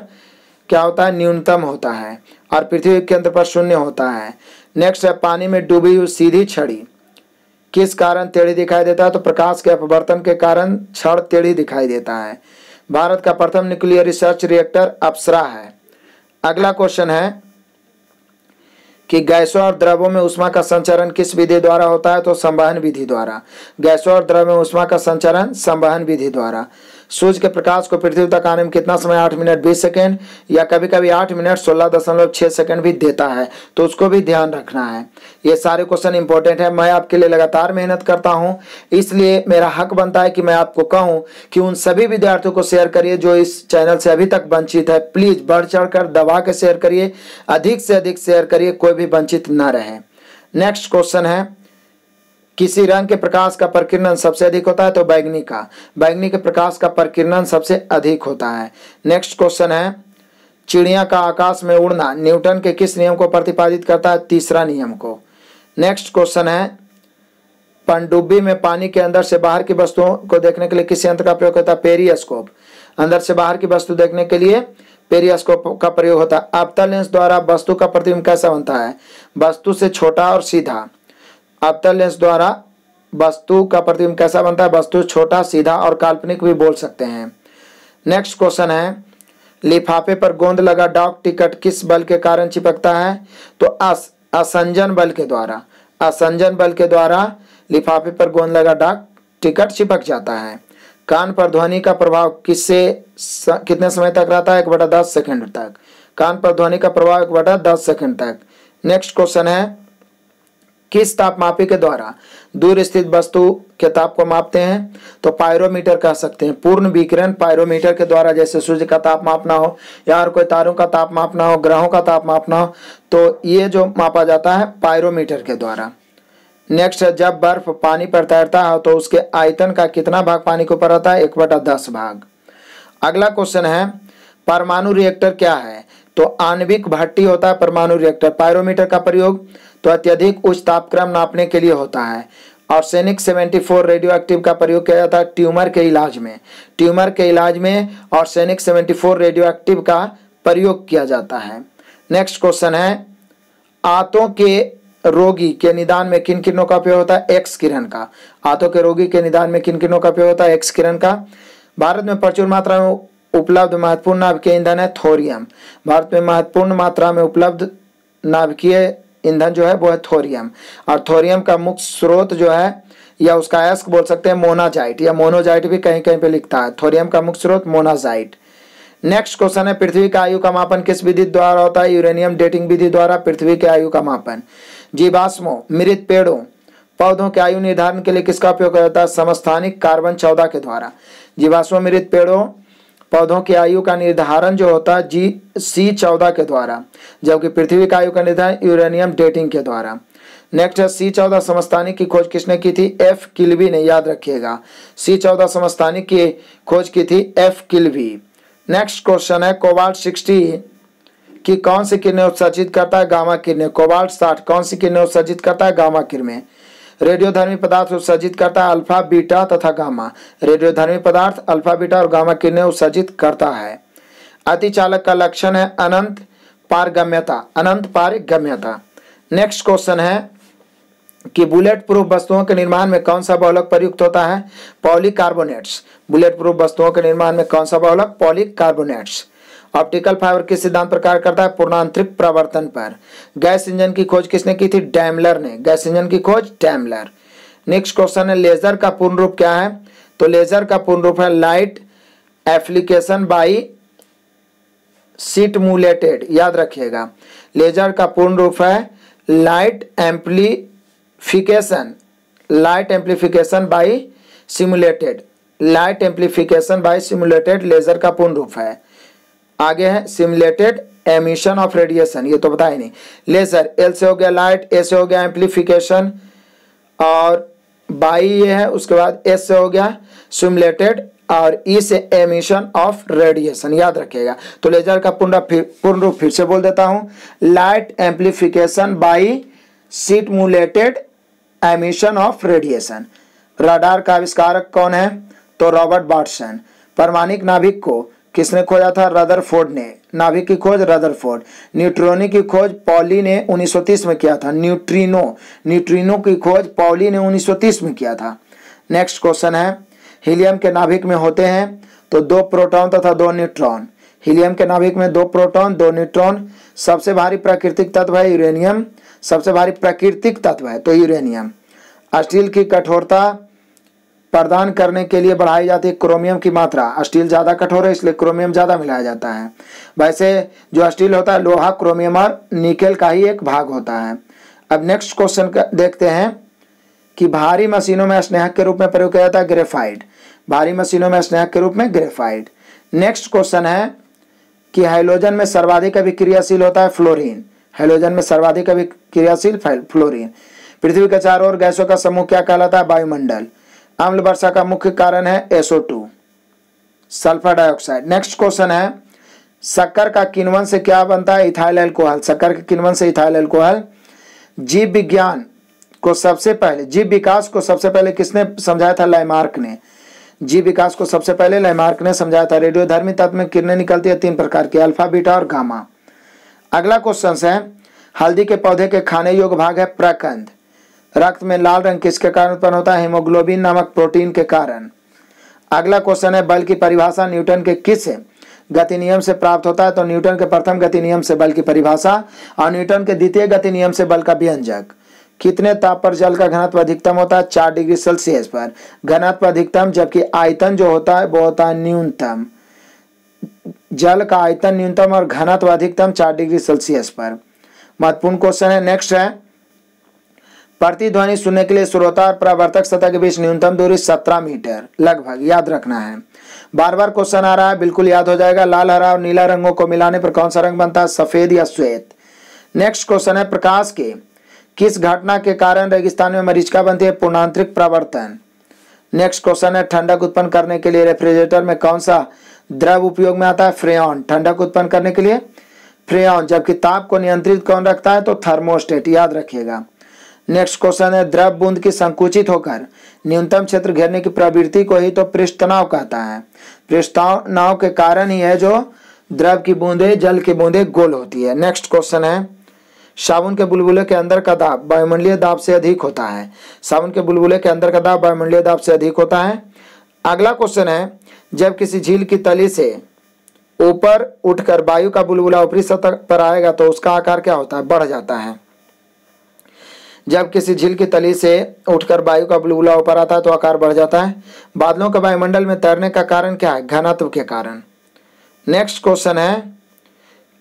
A: क्या होता है? न्यूनतम होता है और पृथ्वी के केंद्र पर शून्य होता है। नेक्स्ट है, पानी में डूबी हुई सीधी छड़ी किस कारण टेढ़ी दिखाई देता है? तो प्रकाश के अपवर्तन के कारण छड़ टेढ़ी दिखाई देता है। भारत का प्रथम न्यूक्लियर रिसर्च रिएक्टर अप्सरा है। अगला क्वेश्चन है कि गैसों और द्रवों में ऊष्मा का संचरण किस विधि द्वारा होता है? तो संवहन विधि द्वारा। गैसों और द्रव में ऊष्मा का संचरण संवहन विधि द्वारा। सूर्य के प्रकाश को पृथ्वी तक आने में कितना समय? 8 मिनट 20 सेकेंड या कभी कभी 8 मिनट 16.6 सेकेंड भी देता है, तो उसको भी ध्यान रखना है। ये सारे क्वेश्चन इंपॉर्टेंट है। मैं आपके लिए लगातार मेहनत करता हूँ, इसलिए मेरा हक बनता है कि मैं आपको कहूँ कि उन सभी विद्यार्थियों को शेयर करिए जो इस चैनल से अभी तक वंचित है। प्लीज बढ़ चढ़ कर दबा के शेयर करिए, अधिक से अधिक शेयर करिए, कोई भी वंचित न रहे। नेक्स्ट क्वेश्चन है, किसी रंग के प्रकाश का प्रकीर्णन सबसे अधिक होता है? तो बैंगनी का। बैंगनी के प्रकाश का प्रकीर्णन सबसे अधिक होता है। नेक्स्ट क्वेश्चन है, चिड़िया का आकाश में उड़ना न्यूटन के किस नियम को प्रतिपादित करता है? तीसरा नियम को। नेक्स्ट क्वेश्चन है, पनडुब्बी में पानी के अंदर से बाहर की वस्तुओं को देखने के लिए किस यंत्र का प्रयोग होता है? पेरिस्कोप। अंदर से बाहर की वस्तु देखने के लिए पेरिस्कोप का प्रयोग होता है। अवतल लेंस द्वारा वस्तु का प्रतिबिंब कैसा बनता है? वस्तु से छोटा और सीधा। अवतल लेंस द्वारा वस्तु का प्रतिबिंब कैसा बनता है? वस्तु छोटा, सीधा और काल्पनिक भी बोल सकते हैं। नेक्स्ट क्वेश्चन है, लिफाफे पर गोंद लगा डाक टिकट किस बल के कारण चिपकता है? तो असंजन बल के द्वारा। असंजन बल के द्वारा लिफाफे पर गोंद लगा डाक टिकट चिपक जाता है। कान पर ध्वनि का प्रभाव कितने समय तक रहता है? 1/10 सेकंड तक। कान पर ध्वनि का प्रभाव 1/10 सेकंड तक। नेक्स्ट क्वेश्चन है, किस तापमापी के द्वारा दूर स्थित वस्तु के ताप को मापते हैं? तो पायरोमीटर कह सकते हैं। पूर्ण विकिरण पायरोमीटर के द्वारा, जैसे सूर्य का ताप मापना हो या और कोई तारों का ताप मापना हो, ग्रहों का ताप मापना हो, तो ये जो मापा जाता है पायरोमीटर के द्वारा। नेक्स्ट है, जब बर्फ पानी पर तैरता है तो उसके आयतन का कितना भाग पानी के ऊपर रहता है? 1/10 भाग। अगला क्वेश्चन है, परमाणु रिएक्टर क्या है? तो आणविक भट्टी होता है परमाणु रिएक्टर। पायरोमीटर का प्रयोग तो अत्यधिक उच्च तापक्रम नापने के लिए होता है। आर्सेनिक 74 रेडियो एक्टिव का प्रयोग किया जाता है ट्यूमर के इलाज में। ट्यूमर के इलाज में आर्सेनिक 74 रेडियो एक्टिव का प्रयोग किया जाता है। नेक्स्ट क्वेश्चन है, आंतों के रोगी के निदान में किन किरणों का उपयोग होता है? एक्स किरण का। आंतों के रोगी के निदान में किन किरणों का उपयोग होता है? एक्स किरण का। भारत में प्रचुर मात्रा में उपलब्ध महत्वपूर्ण नाभिकीय ईंधन है थोरियम। भारत में महत्वपूर्ण मात्रा में उपलब्ध नाभिकीय ईंधन जो है वो है थोरियम। और थोरियम का मुख्य स्रोत जो है, या उसका अयस्क बोल सकते हैं मोनाजाइट, या मोनोजाइट भी कहीं कहीं पे लिखता है। थोरियम का मुख्य स्रोत मोनाजाइट। नेक्स्ट क्वेश्चन है, पृथ्वी का आयु का मापन किस विधि द्वारा होता है? यूरेनियम डेटिंग विधि द्वारा पृथ्वी के आयु का मापन। जीवाश्मों, मृत पेड़ों, पौधों के आयु निर्धारण के लिए किसका उपयोग होता है? समस्थानिक कार्बन 14 के द्वारा। जीवाश्मों, मृत पेड़ों, पौधों की आयु का निर्धारण जो होता है C14 के द्वारा, जबकि पृथ्वी का आयु का निर्धारण यूरेनियम डेटिंग के द्वारा। नेक्स्ट है, C14 समस्थानिक की खोज किसने की थी? F किल्वी ने, याद रखिएगा। C14 समस्थानिक की खोज की थी F किल्वी। नेक्स्ट क्वेश्चन है, कोबाल्ट 60 की कौन सी किरणें उत्सर्जित करता है? गामा किरणें। कोबाल्ट 60 कौन सी किरणें उत्सर्जित करता है? गामा किरणें। रेडियोधर्मी पदार्थ उत्सर्जित करता है अल्फा, बीटा तथा गामा। रेडियोधर्मी पदार्थ अल्फा, बीटा और गामा किरणें उत्सर्जित करता है। अतिचालक का लक्षण है अनंत पारगम्यता। अनंत पारगम्यता। नेक्स्ट क्वेश्चन है कि बुलेट प्रूफ वस्तुओं के निर्माण में कौन सा बहुलक प्रयुक्त होता है? पॉलीकार्बोनेट्स। बुलेट प्रूफ वस्तुओं के निर्माण में कौन सा बहुलक? पॉलीकार्बोनेट्स। ऑप्टिकल फाइबर किस सिद्धांत पर कार्य करता है? पूर्णांतरिक प्रवर्तन पर। गैस इंजन की खोज किसने की थी? डैमलर ने। गैस इंजन की खोज डैमलर। नेक्स्ट क्वेश्चन है, लेजर का पूर्ण रूप क्या है? तो लेजर का पूर्ण रूप है लाइट एप्लीकेशन बाई सिमुलेटेड। याद रखिएगा, लेजर का पूर्ण रूप है light amplification. Light amplification by simulated. Light amplification by simulated laser का पूर्ण रूप है। आगे है सिमुलेटेड एमिशन ऑफ रेडिएशन, ये तो पता ही नहीं। लेजर एल से हो गया लाइट, ए से हो गया एम्प्लीफिकेशन और बाई ये है, उसके बाद एस से हो गया सिमुलेटेड और ई से एमिशन ऑफ रेडिएशन। याद रखिएगा। तो लेजर का पूर्ण रूप फिर से बोल देता हूं, light amplification by simulated emission of radiation. Radar का आविष्कारक कौन है? तो रॉबर्ट बार्टसन। परमाणिक नाभिक को किसने खोजा था? रदरफोर्ड ने। नाभिक की खोज रदरफोर्ड। न्यूट्रॉनी की खोज पॉली ने 1930 में किया था। न्यूट्रिनो की खोज पॉली ने 1930 में किया था। नेक्स्ट क्वेश्चन है, हीलियम के नाभिक में होते हैं तो 2 प्रोटॉन तथा 2 न्यूट्रॉन। हीलियम के नाभिक में 2 प्रोटॉन 2 न्यूट्रॉन। सबसे भारी प्राकृतिक तत्व है यूरेनियम। सबसे भारी प्राकृतिक तत्व है तो यूरेनियम। स्टील की कठोरता प्रदान करने के लिए बढ़ाई जाती है क्रोमियम की मात्रा। स्टील ज़्यादा कठोर है इसलिए क्रोमियम ज़्यादा मिलाया जाता है। वैसे जो स्टील होता है लोहा, क्रोमियम और निकेल का ही एक भाग होता है। अब नेक्स्ट क्वेश्चन देखते हैं कि भारी मशीनों में स्नेहक के रूप में प्रयोग किया जाता है ग्रेफाइट। भारी मशीनों में स्नेहक के रूप में ग्रेफाइट। नेक्स्ट क्वेश्चन है कि हाइड्रोजन में सर्वाधिक अभिक्रियाशील होता है फ्लोरीन। हाइड्रोजन में सर्वाधिक अभिक्रियाशील फ्लोरीन। पृथ्वी के चारों ओर गैसों का समूह क्या कहलाता है? वायुमंडल। अम्ल वर्षा का मुख्य कारण है SO2 sulphur dioxide. Next question है, शक्कर का किण्वन से क्या बनता है? Ethyl alcohol. शक्कर के किण्वन से इथाइल अल्कोहल। जीव विज्ञान को सबसे पहले, जीव विकास को सबसे पहले किसने समझाया था? लैमार्क ने। जीव विकास को सबसे पहले लैमार्क ने समझाया था। रेडियोधर्मी तत्व में किरणें निकलती है 3 प्रकार की, अल्फा, बीटा और गामा। अगला क्वेश्चन है, हल्दी के पौधे के खाने योग्य भाग है प्रकंद। रक्त में लाल रंग किसके कारण उत्पन्न होता है? हीमोग्लोबिन नामक प्रोटीन के कारण। अगला क्वेश्चन है, बल की परिभाषा न्यूटन के किस गति नियम से प्राप्त होता है? तो न्यूटन के प्रथम गति नियम से बल की परिभाषा और न्यूटन के द्वितीय गति नियम से बल का व्यंजक। कितने ताप पर जल का घनत्व अधिकतम होता है? 4 डिग्री सेल्सियस पर घनत्व अधिकतम, जबकि आयतन जो होता है वो होता है न्यूनतम। जल का आयतन न्यूनतम और घनत्व अधिकतम 4 डिग्री सेल्सियस पर। महत्वपूर्ण क्वेश्चन है। नेक्स्ट है, प्रतिध्वनि सुनने के लिए श्रोता और परावर्तक सतह के बीच न्यूनतम दूरी 17 मीटर लगभग, याद रखना है। बार बार क्वेश्चन आ रहा है, बिल्कुल याद हो जाएगा। लाल, हरा और नीला रंगों को मिलाने पर कौन सा रंग बनता है, सफेद या श्वेत। नेक्स्ट क्वेश्चन है, प्रकाश के किस घटना के कारण रेगिस्तान में मरीचिका बनती है, पूर्णांतरिक परावर्तन। नेक्स्ट क्वेश्चन है, ठंडक उत्पन्न करने के लिए रेफ्रिजरेटर में कौन सा द्रव उपयोग में आता है, फ्रेऑन। ठंडक उत्पन्न करने के लिए फ्रेऑन, जबकि ताप को नियंत्रित कौन रखता है, तो थर्मोस्टेट, याद रखिएगा। नेक्स्ट क्वेश्चन है, द्रव बूंद की संकुचित होकर न्यूनतम क्षेत्र घेरने की प्रवृत्ति को ही तो पृष्ठ तनाव कहता है। पृष्ठ तनाव के कारण ही है जो द्रव की बूंदे, जल की बूंदे गोल होती है। नेक्स्ट क्वेश्चन है, साबुन के बुलबुले के अंदर का दाब वायुमंडलीय दाब से अधिक होता है। साबुन के बुलबुले के अंदर का दाब वायुमंडलीय दाब से अधिक होता है। अगला क्वेश्चन है, जब किसी झील की तली से ऊपर उठकर वायु का बुलबुला ऊपरी सतह पर आएगा तो उसका आकार क्या होता है, बढ़ जाता है। जब किसी झील की तली से उठकर वायु का बुलबुला ऊपर आता है तो आकार बढ़ जाता है। बादलों के वायुमंडल में तैरने का कारण क्या है, घनत्व के कारण। नेक्स्ट क्वेश्चन है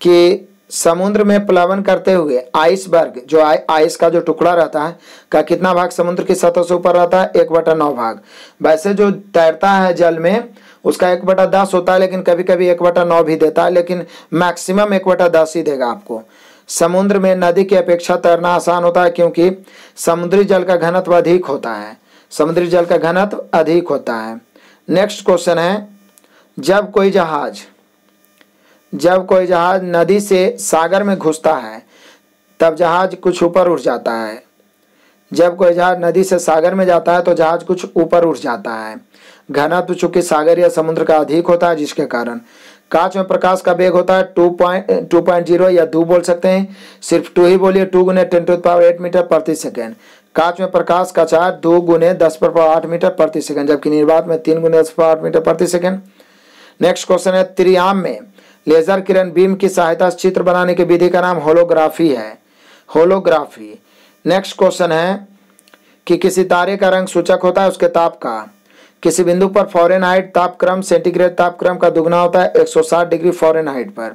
A: कि समुद्र में प्लावन करते हुए आइसबर्ग, जो आइस का जो टुकड़ा रहता है, का कितना भाग समुद्र की सतह से ऊपर रहता है, 1/9 भाग। वैसे जो तैरता है जल में उसका 1/10 होता है, लेकिन कभी कभी 1/9 भी देता है, लेकिन मैक्सिमम 1/10 ही देगा आपको। समुद्र में नदी की अपेक्षा तैरना आसान होता है क्योंकि समुद्री जल का घनत्व अधिक होता है। समुद्री जल का घनत्व अधिक होता है। नेक्स्ट क्वेश्चन है, जब कोई जहाज नदी से सागर में घुसता है तब जहाज कुछ ऊपर उठ जाता है। जब कोई जहाज नदी से सागर में जाता है तो जहाज कुछ ऊपर उठ जाता है। घनत्व चूंकि सागर या समुद्र का अधिक होता है, जिसके कारण कांच में प्रकाश का वेग होता है 2.0 या 2 बोल सकते हैं, सिर्फ 2 ही बोलिए, 2 × 10⁸ मीटर प्रति सेकेंड। कांच में प्रकाश का चार्ज 2 × 10⁸ मीटर प्रति सेकेंड, जबकि निर्वात में 3 × 10⁸ मीटर प्रति सेकेंड। नेक्स्ट क्वेश्चन है, त्रियाम में लेजर किरण बीम की सहायता से चित्र बनाने की विधि का नाम होलोग्राफी है। होलोग्राफी। नेक्स्ट क्वेश्चन है कि किसी तारे का रंग सूचक होता है उसके ताप का। किसी बिंदु पर फ़ारेनहाइट तापक्रम सेंटीग्रेड तापक्रम का दुगना होता है 160 डिग्री फ़ारेनहाइट पर।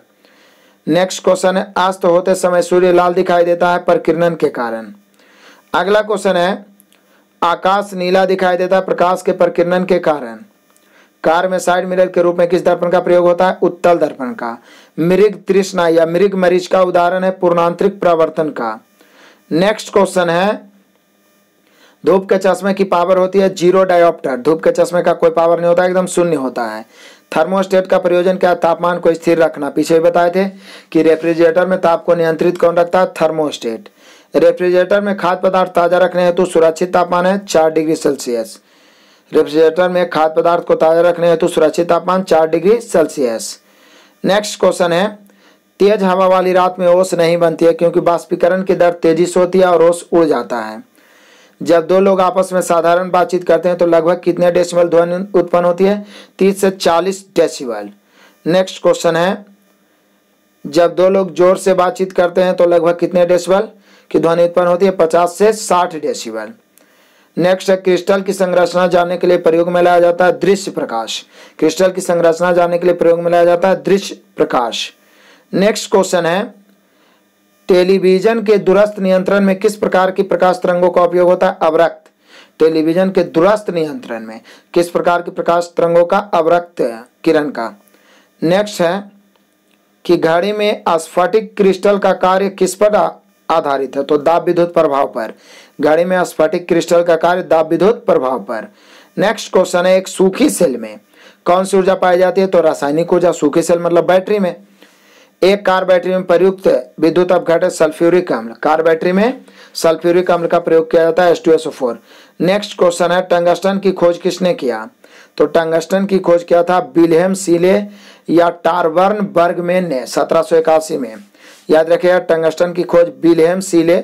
A: नेक्स्ट क्वेश्चन है, अस्त होते समय सूर्य लाल दिखाई देता है प्रकिरणन के कारण। अगला क्वेश्चन है, आकाश नीला दिखाई देता है प्रकाश के प्रकिरणन के कारण। कार में साइड मिरर के रूप में किस दर्पण का प्रयोग होता है, उत्तल दर्पण का। मृग तृष्णा या मृग मरीच का उदाहरण है पूर्णांतरिक परावर्तन का। नेक्स्ट क्वेश्चन है, धूप के चश्मे की पावर होती है 0 डायोप्टर। धूप के चश्मे का कोई पावर नहीं होता, एकदम शून्य होता है। थर्मोस्टेट का प्रयोजन क्या, तापमान को स्थिर रखना। पीछे बताए थे कि रेफ्रिजरेटर में ताप को नियंत्रित कौन रखता है, थर्मोस्टेट। रेफ्रिजरेटर में खाद्य पदार्थ ताज़ा रखने हेतु सुरक्षित तापमान है 4 डिग्री सेल्सियस। रेफ्रिजरेटर में खाद्य पदार्थ को ताज़ा रखने हेतु सुरक्षित तापमान 4 डिग्री सेल्सियस। नेक्स्ट क्वेश्चन है, तेज हवा वाली रात में ओस नहीं बनती है क्योंकि बाष्पीकरण की दर तेजी से होती है और ओस उड़ जाता है। जब दो लोग आपस में साधारण बातचीत करते हैं तो लगभग कितने डेसिबल ध्वनि उत्पन्न होती है, 30 से 40 डेसिबल। नेक्स्ट क्वेश्चन है, जब दो लोग जोर से बातचीत करते हैं तो लगभग कितने डेसिबल की ध्वनि उत्पन्न होती है, 50 से 60 डेसिबल। नेक्स्ट है, क्रिस्टल की संरचना जानने के लिए प्रयोग में लाया जाता है दृश्य प्रकाश। क्रिस्टल की संरचना जानने के लिए प्रयोग में लाया जाता है दृश्य प्रकाश। नेक्स्ट क्वेश्चन है, टेलीविजन के दूरस्थ नियंत्रण में किस प्रकार की प्रकाश तरंगों का उपयोग होता है, अवरक्त। टेलीविजन के दूरस्थ नियंत्रण में किस प्रकार की प्रकाश तरंगों का, अवरक्त किरण का। नेक्स्ट है कि घड़ी में स्फटिक क्रिस्टल का कार्य किस पर आधारित है, तो दाब विद्युत प्रभाव पर। घड़ी में स्फटिक क्रिस्टल का कार्य दाब विद्युत प्रभाव पर। नेक्स्ट क्वेश्चन है, एक सूखी सेल में कौन सी ऊर्जा पाई जाती है, तो रासायनिक ऊर्जा। सूखी सेल मतलब बैटरी में। एक कार बैटरी में प्रयुक्त विद्युत अपघट है सल्फ्यूरिक अम्ल। कार बैटरी में सल्फ्यूरिक अम्ल का प्रयोग किया जाता है H2SO4। नेक्स्ट क्वेश्चन है, टंगस्टन की खोज किसने किया, तो टंगस्टन की खोज किया था विल्हेम सीले या टारबर्न बर्गमैन ने 1781 में। याद रखिएगा, टंगस्टन की खोज विल्हेम सीले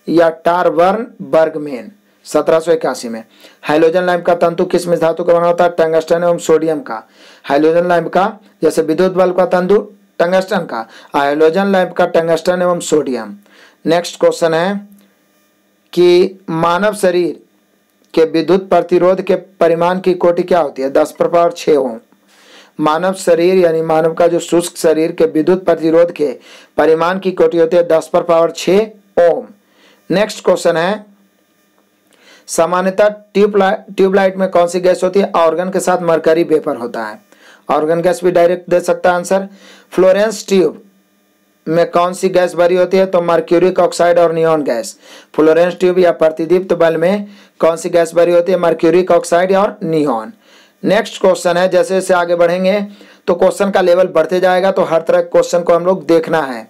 A: या टारबर्न बर्गमैन 1781 में। हाइड्रोजन लैंप का तंतु किस मिश्र धातु का बना होता है, टंगस्टन एवं सोडियम का। हाइड्रोजन लैंप का, जैसे विद्युत बल्ब का तंतु टंगस्टन का, हाइड्रोजन लैंप का टंगस्टन एवं सोडियम। नेक्स्ट क्वेश्चन है कि मानव शरीर के विद्युत प्रतिरोध के परिमाण की कोटि क्या होती है, 10⁻6 ओम। मानव शरीर यानी मानव का जो शुष्क शरीर के विद्युत प्रतिरोध के परिमाण की कोटि होती है 10⁻6 ओम। नेक्स्ट क्वेश्चन है सामान्यतः ट्यूबलाइट में कौन सी गैस होती है? ऑर्गन के साथ मरकरी वेपर होता है। ऑर्गन गैस भी डायरेक्ट दे सकता है आंसर। फ्लोरेंस ट्यूब में कौन सी गैस भरी होती है? तो मर्क्यूरिक ऑक्साइड और नियॉन गैस। फ्लोरेंस ट्यूब या प्रतिदीप्त बल्ब में कौन सी गैस भरी होती है? मर्क्यूरिक ऑक्साइड और नियॉन। नेक्स्ट क्वेश्चन है, जैसे जैसे आगे बढ़ेंगे तो क्वेश्चन का लेवल बढ़ते जाएगा, तो हर तरह क्वेश्चन को हम लोग देखना है।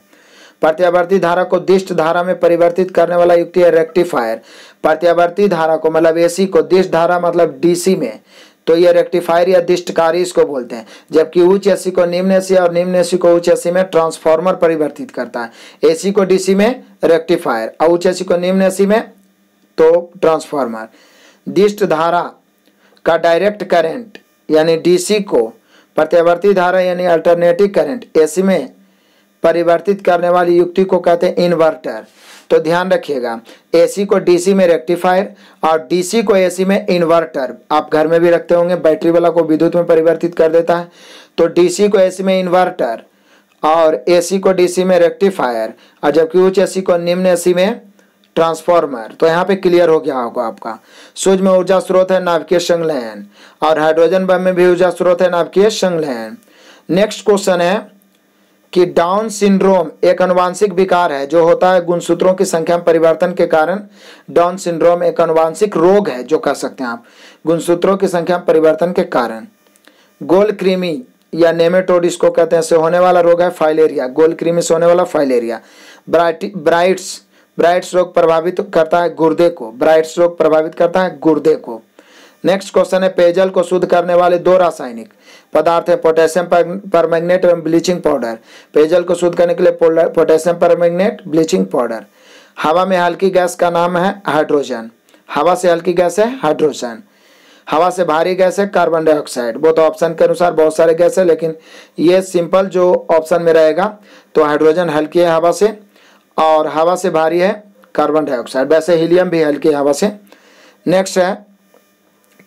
A: प्रत्यावर्ती धारा को दिष्ट धारा में परिवर्तित करने वाला युक्ति है रेक्टिफायर। प्रत्यावर्ती धारा को मतलब एसी को, दिष्ट धारा मतलब डीसी में, तो ये रेक्टिफायर या दिष्टकारी इसको बोलते हैं। जबकि उच्च एसी को निम्न एसी और निम्न एसी को उच्च एसी में ट्रांसफार्मर परिवर्तित करता है। एसी को डीसी में रेक्टिफायर और उच्च एसी को निम्न एसी में तो ट्रांसफार्मर। दिष्ट धारा का डायरेक्ट करंट यानी डीसी को प्रत्यावर्ती धारा यानी अल्टरनेटिव करंट एसी में परिवर्तित करने वाली युक्ति को कहते हैं इन्वर्टर। तो ध्यान रखिएगा, एसी को डीसी में रेक्टिफायर और डीसी को एसी में इन्वर्टर। आप घर में भी रखते होंगे, बैटरी वाला को विद्युत में परिवर्तित कर देता है। तो डीसी को एसी में इन्वर्टर और एसी को डीसी में रेक्टिफायर, और जबकि उच्च एसी को निम्न एसी में ट्रांसफार्मर। तो यहाँ पे क्लियर हो गया होगा आपका। सूर्य में ऊर्जा स्रोत है नाभिकीय संलयन, और हाइड्रोजन बम में भी ऊर्जा स्रोत है नाभिकीय संलयन। नेक्स्ट क्वेश्चन है कि डाउन सिंड्रोम एक आनुवांशिक विकार है जो होता है गुणसूत्रों की संख्या में परिवर्तन के कारण। डाउन सिंड्रोम एक आनुवांशिक रोग है जो कह सकते हैं आप, गुणसूत्रों की संख्या में परिवर्तन के कारण। गोल कृमि या नेमेटोड इसको कहते हैं, से होने वाला रोग है फाइलेरिया। गोल कृमि से होने वाला फाइलेरिया। ब्राइट्स रोग प्रभावित करता है गुर्दे को। ब्राइट्स रोग प्रभावित करता है गुर्दे को। नेक्स्ट क्वेश्चन है, पेयजल को शुद्ध करने वाले दो रासायनिक पदार्थ है पोटेशियम परमैंगनेट एवं ब्लीचिंग पाउडर। पेयजल को शुद्ध करने के लिए पोटेशियम परमैंगनेट, ब्लीचिंग पाउडर। हवा में हल्की गैस का नाम है हाइड्रोजन। हवा से हल्की गैस है हाइड्रोजन। हवा से भारी गैस है कार्बन डाइऑक्साइड। वो तो ऑप्शन के अनुसार बहुत सारे गैस है, लेकिन ये सिंपल जो ऑप्शन में रहेगा तो हाइड्रोजन हल्की है हवा से, और हवा से भारी है कार्बन डाइऑक्साइड। वैसे हीलियम भी हल्की है हवा से। नेक्स्ट है,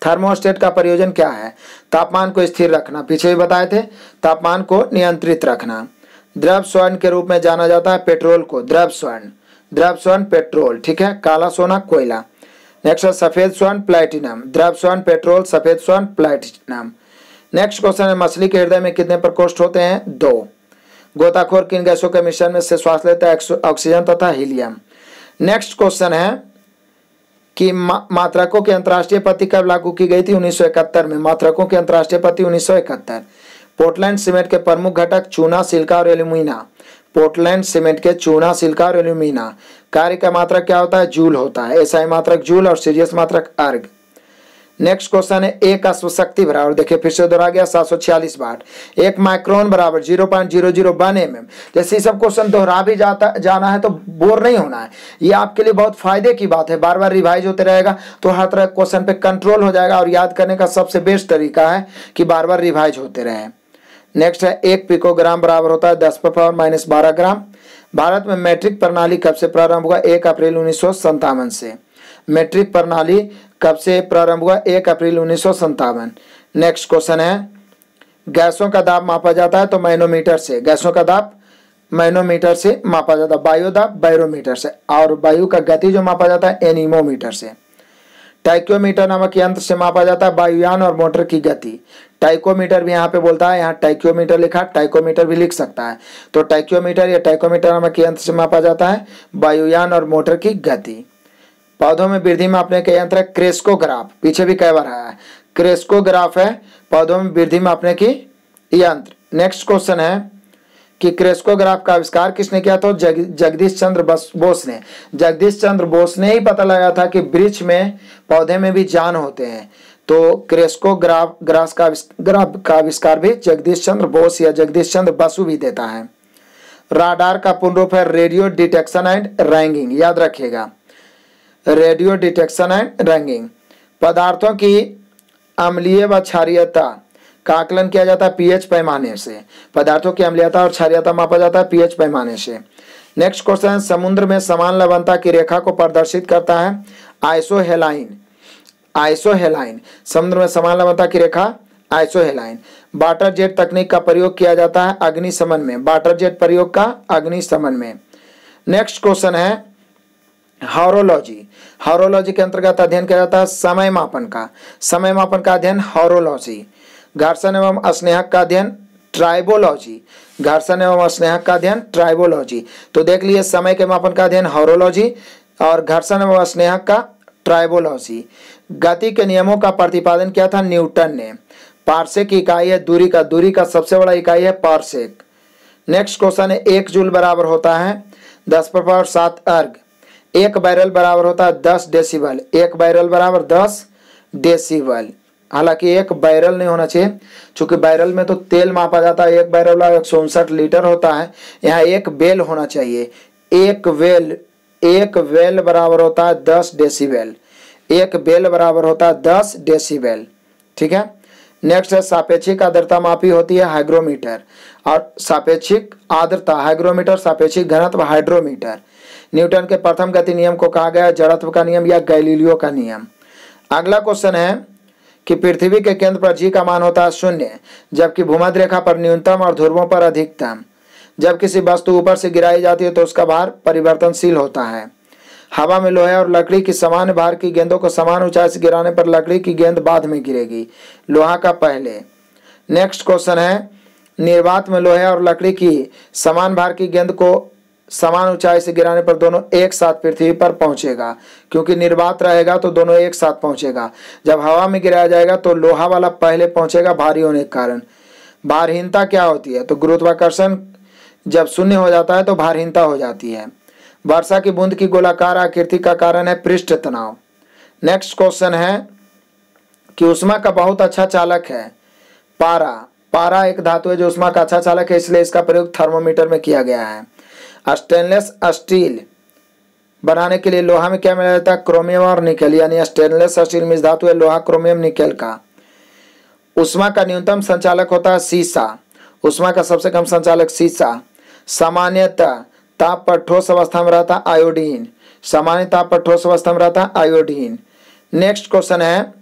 A: थर्मोस्टेट का प्रयोजन क्या है? तापमान को स्थिर रखना, पीछे भी बताए थे, तापमान को नियंत्रित रखना। द्रव स्वर्ण के रूप में जाना जाता है पेट्रोल को, द्रव स्वर्ण पेट्रोल, ठीक है। काला सोना कोयला। नेक्स्ट है सफेद स्वर्ण प्लैटिनम। द्रव स्वर्ण पेट्रोल, सफेद स्वर्ण प्लैटिनम। नेक्स्ट क्वेश्चन है, मछली के हृदय में कितने प्रकोष्ठ होते हैं? 2। गोताखोर किन गैसों के मिश्रण में से श्वास लेता है? ऑक्सीजन तथा हीलियम। नेक्स्ट क्वेश्चन है कि मात्रकों की अंतर्राष्ट्रीय पत्ती कब लागू की गई थी? 1971 में। मात्रकों की अंतर्राष्ट्रीय पत्ती 1971। पोर्टलैंड सीमेंट के प्रमुख घटक चूना, सिलिका और एल्यूमिना। पोर्टलैंड सीमेंट के चूना, सिलिका और एल्यूमिना। कार्य का मात्रक क्या होता है? जूल होता है। एसआई मात्रक जूल और सीरियस मात्रक अर्ग। नेक्स्ट क्वेश्चन है, एक अश्वशक्ति बराबर, देखिए फिर से दोहरा गया 746 वाट। 1 माइक्रोन बराबर 0.001 mm। जैसे सब क्वेश्चन दोहरा भी जाना है तो बोर नहीं होना है, ये आपके लिए बहुत फायदे की बात है। बार बार रिवाइज होते रहेगा तो हर तरह क्वेश्चन पे कंट्रोल हो जाएगा, और याद करने का सबसे बेस्ट तरीका है कि बार बार रिवाइज होते रहे। नेक्स्ट है, 1 पिकोग्राम बराबर होता है 10⁻⁻12 ग्राम। भारत में मैट्रिक प्रणाली कब से प्रारंभ हुआ? 1 अप्रैल 1957 से। मैट्रिक प्रणाली कब से प्रारंभ हुआ? 1 अप्रैल 1957। नेक्स्ट क्वेश्चन है, गैसों का दाब मापा जाता है तो मैनोमीटर से। गैसों का दाब मैनोमीटर से मापा जाता है, वायु दाब बैरोमीटर से, और वायु का गति जो मापा जाता है एनीमोमीटर से। टाइक्योमीटर नामक यंत्र से मापा जाता है वायुयान और मोटर की गति। टाइकोमीटर भी यहाँ पे बोलता है, यहाँ टाइक्योमीटर लिखा, टाइकोमीटर भी लिख सकता है। तो टाइक्योमीटर या टाइकोमीटर नामक यंत्र से मापा जाता है वायुयान और मोटर की गति। पौधों में वृद्धि मापने का यंत्र है क्रेस्कोग्राफ। पीछे भी कई बार आया है, क्रेस्कोग्राफ है पौधों में वृद्धि मापने की यंत्र। नेक्स्ट क्वेश्चन है कि क्रेस्कोग्राफ का आविष्कार किसने किया? तो जगदीश चंद्र बोस ने। जगदीश चंद्र बोस ने ही पता लगाया था कि वृक्ष में, पौधे में भी जान होते हैं। तो क्रेस्कोग्राफ का आविष्कार भी जगदीश चंद्र बोस या जगदीश चंद्र बसु भी देता है। राडार का पूर्ण रूप है रेडियो डिटेक्शन एंड रैंगिंग, याद रखिएगा, रेडियो डिटेक्शन एंड रैंगिंग। पदार्थों की अम्लीय व क्षारीयता का आकलन किया जाता है पीएच पैमाने से। पदार्थों की अम्लीयता और क्षारीयता मापा जाता है पीएच पैमाने से। नेक्स्ट क्वेश्चन, समुद्र में समान लवणता की रेखा को प्रदर्शित करता है आइसोहेलाइन। आइसोहेलाइन, समुद्र में समान लवणता की रेखा आइसोहेलाइन। वाटर जेट तकनीक का प्रयोग किया जाता है अग्निशमन में। वाटर जेट प्रयोग का अग्निशमन में। नेक्स्ट क्वेश्चन है हॉरोलॉजी, हॉरोलॉजी के अंतर्गत अध्ययन किया जाता है समय मापन का, समय मापन का अध्ययन हॉरोलॉजी। घर्षण एवं स्नेहक का अध्ययन ट्राइबोलॉजी, घर्षण एवं स्नेहक का अध्ययन ट्राइबोलॉजी। तो देख लिए समय के मापन का अध्ययन हॉरोलॉजी और घर्षण एवं स्नेहक का ट्राइबोलॉजी। गति के नियमों का प्रतिपादन किया था न्यूटन ने। पार्सेक की इकाई है दूरी का, दूरी का सबसे बड़ा इकाई है पार्सेक। नेक्स्ट क्वेश्चन है 1 जूल बराबर होता है 10⁻7 अर्ग। 1 बैरल बराबर होता है 10 डेसिबल, 1 बैरल बराबर 10 डेसिबल। हालांकि 1 बैरल नहीं होना चाहिए, क्योंकि बैरल में तो तेल मापा जाता है, 1 बैरल 159 लीटर होता है, यहाँ 1 बेल होना चाहिए। 1 वेल बराबर होता है 10 डेसिबल, 1 बेल बराबर होता है 10 डेसिबल। ठीक है। नेक्स्ट है सापेक्षिक आर्द्रता मापी होती है हाइग्रोमीटर, और सापेक्षिक आर्द्रता हाइग्रोमीटर, सापेक्षिक घनत्व हाइड्रोमीटर। न्यूटन के प्रथम गति नियम को कहा गया जड़त्व का नियम या गैलीलियो का नियम। अगला क्वेश्चन है कि पृथ्वी के केंद्र पर जी का मान होता है 0, जबकि भूमध्य रेखा पर न्यूनतम और ध्रुवों पर अधिकतम। जब किसी वस्तु ऊपर से गिराई जाती है तो उसका भार परिवर्तनशील होता है। हवा में लोहे और लकड़ी की समान भार की गेंदों को समान ऊंचाई से गिराने पर लकड़ी की गेंद बाद में गिरेगी, लोहा का पहले। नेक्स्ट क्वेश्चन है निर्वात में लोहे और लकड़ी की समान भार की गेंद को समान ऊंचाई से गिराने पर दोनों एक साथ पृथ्वी पर पहुंचेगा, क्योंकि निर्वात रहेगा तो दोनों एक साथ पहुंचेगा। जब हवा में गिराया जाएगा तो लोहा वाला पहले पहुंचेगा भारी होने के कारण। भारहीनता क्या होती है? तो गुरुत्वाकर्षण जब 0 हो जाता है तो भारहीनता हो जाती है। वर्षा की बूंद की गोलाकार आकृति का कारण है पृष्ठ तनाव। नेक्स्ट क्वेश्चन है कि ऊष्मा का बहुत अच्छा चालक है पारा। पारा एक धातु है जो ऊष्मा का अच्छा चालक है, इसलिए इसका प्रयोग थर्मोमीटर में किया गया है। स्टेनलेस स्टील बनाने के लिए लोहा में क्या मिलाया जाता है? क्रोमियम और निकेल, यानी स्टेनलेस स्टील में धातु है लोहा, क्रोमियम, निकेल का। ऊष्मा का न्यूनतम संचालक होता है सीसा, ऊष्मा का सबसे कम संचालक सीसा। सामान्यतः ताप पर ठोस अवस्था में रहता आयोडीन, सामान्य ताप पर ठोस अवस्था में रहता आयोडीन। नेक्स्ट क्वेश्चन है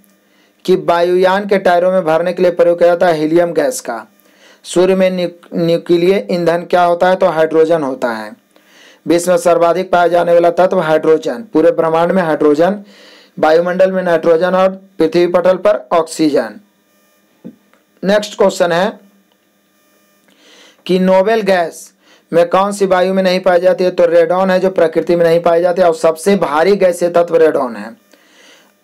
A: कि वायुयान के टायरों में भरने के लिए प्रयोग किया जाता है हीलियम गैस का। सूर्य में न्यूक्लियर ईंधन क्या होता है? तो हाइड्रोजन होता है। विश्व में सर्वाधिक पाया जाने वाला तत्व हाइड्रोजन, पूरे ब्रह्मांड में हाइड्रोजन, वायुमंडल में नाइट्रोजन और पृथ्वी पटल पर ऑक्सीजन। नेक्स्ट क्वेश्चन है कि नोबेल गैस में कौन सी वायु में नहीं पाई जाती है? तो रेडॉन है जो प्रकृति में नहीं पाई जाती है, और सबसे भारी गैसीय तत्व रेडॉन है।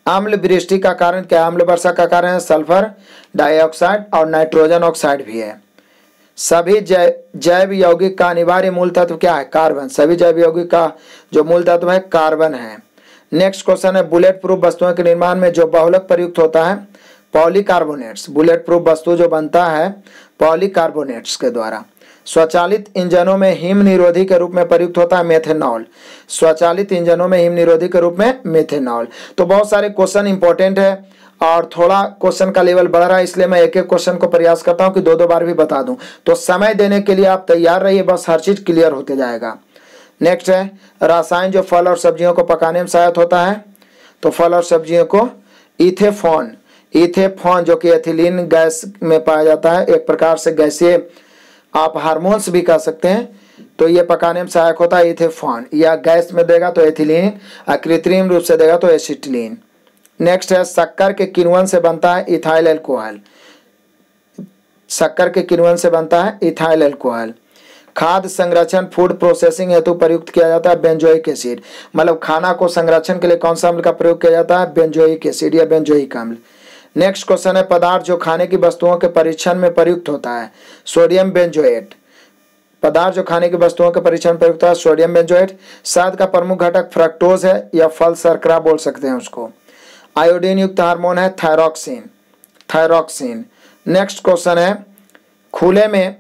A: अम्ल वृष्टि का कारण क्या है? अम्ल वर्षा का कारण है सल्फर डाइऑक्साइड और नाइट्रोजन ऑक्साइड भी है। सभी जैव यौगिक का अनिवार्य मूल तत्व क्या है? कार्बन। सभी जैव यौगिक का जो मूल तत्व है कार्बन है। नेक्स्ट क्वेश्चन है बुलेट प्रूफ वस्तुओं के निर्माण में जो बहुलक प्रयुक्त होता है? पॉलीकार्बोनेट्स। बुलेट प्रूफ वस्तु जो बनता है पॉलीकार्बोनेट्स के द्वारा। स्वचालित इंजनों में हिम निरोधी के रूप में प्रयुक्त होता है मेथेनॉल। स्वचालित इंजनों में हिम निरोधी के रूप में मेथेनॉल। तो बहुत सारे क्वेश्चन इंपॉर्टेंट है और थोड़ा क्वेश्चन का लेवल बढ़ रहा है, इसलिए मैं एक एक क्वेश्चन को प्रयास करता हूं कि 2-2 बार भी बता दूं। तो समय देने के लिए आप तैयार रहिए, बस हर चीज क्लियर होते जाएगा। नेक्स्ट है रसायन जो फल और सब्जियों को पकाने में सहायक होता है। तो फल और सब्जियों को इथेफॉन, इथेफॉन जो कि एथिलीन गैस में पाया जाता है, एक प्रकार से गैसीय आप हार्मोन्स भी कह सकते हैं। तो ये पकाने में सहायक होता है इथेफॉन, या गैस में देगा तो एथिलीन, कृत्रिम रूप से देगा तो एसिटिलीन। नेक्स्ट है शक्कर के किण्वन से बनता है इथाइल अल्कोहल। शक्कर के किण्वन से बनता है इथाइल अल्कोहल। खाद्य संरक्षण फूड प्रोसेसिंग हेतु प्रयुक्त किया जाता है बेंजोइक एसिड। मतलब खाना को संरक्षण के लिए कौन सा अम्ल का प्रयोग किया जाता है? बेंजोइक एसिड या बेंजोइक अम्ल। नेक्स्ट क्वेश्चन है पदार्थ जो खाने की वस्तुओं के परीक्षण में प्रयुक्त होता है? Sodium benzoate. पदार्थ जो खाने की वस्तुओं के परीक्षण में प्रयुक्त होता है सोडियम बेंजोएट। शहद का प्रमुख घटक फ्रक्टोज है या फल शर्करा बोल सकते हैं उसको। आयोडीन युक्त हार्मोन है थायरॉक्सिन, थायरॉक्सिन। नेक्स्ट क्वेश्चन है खुले में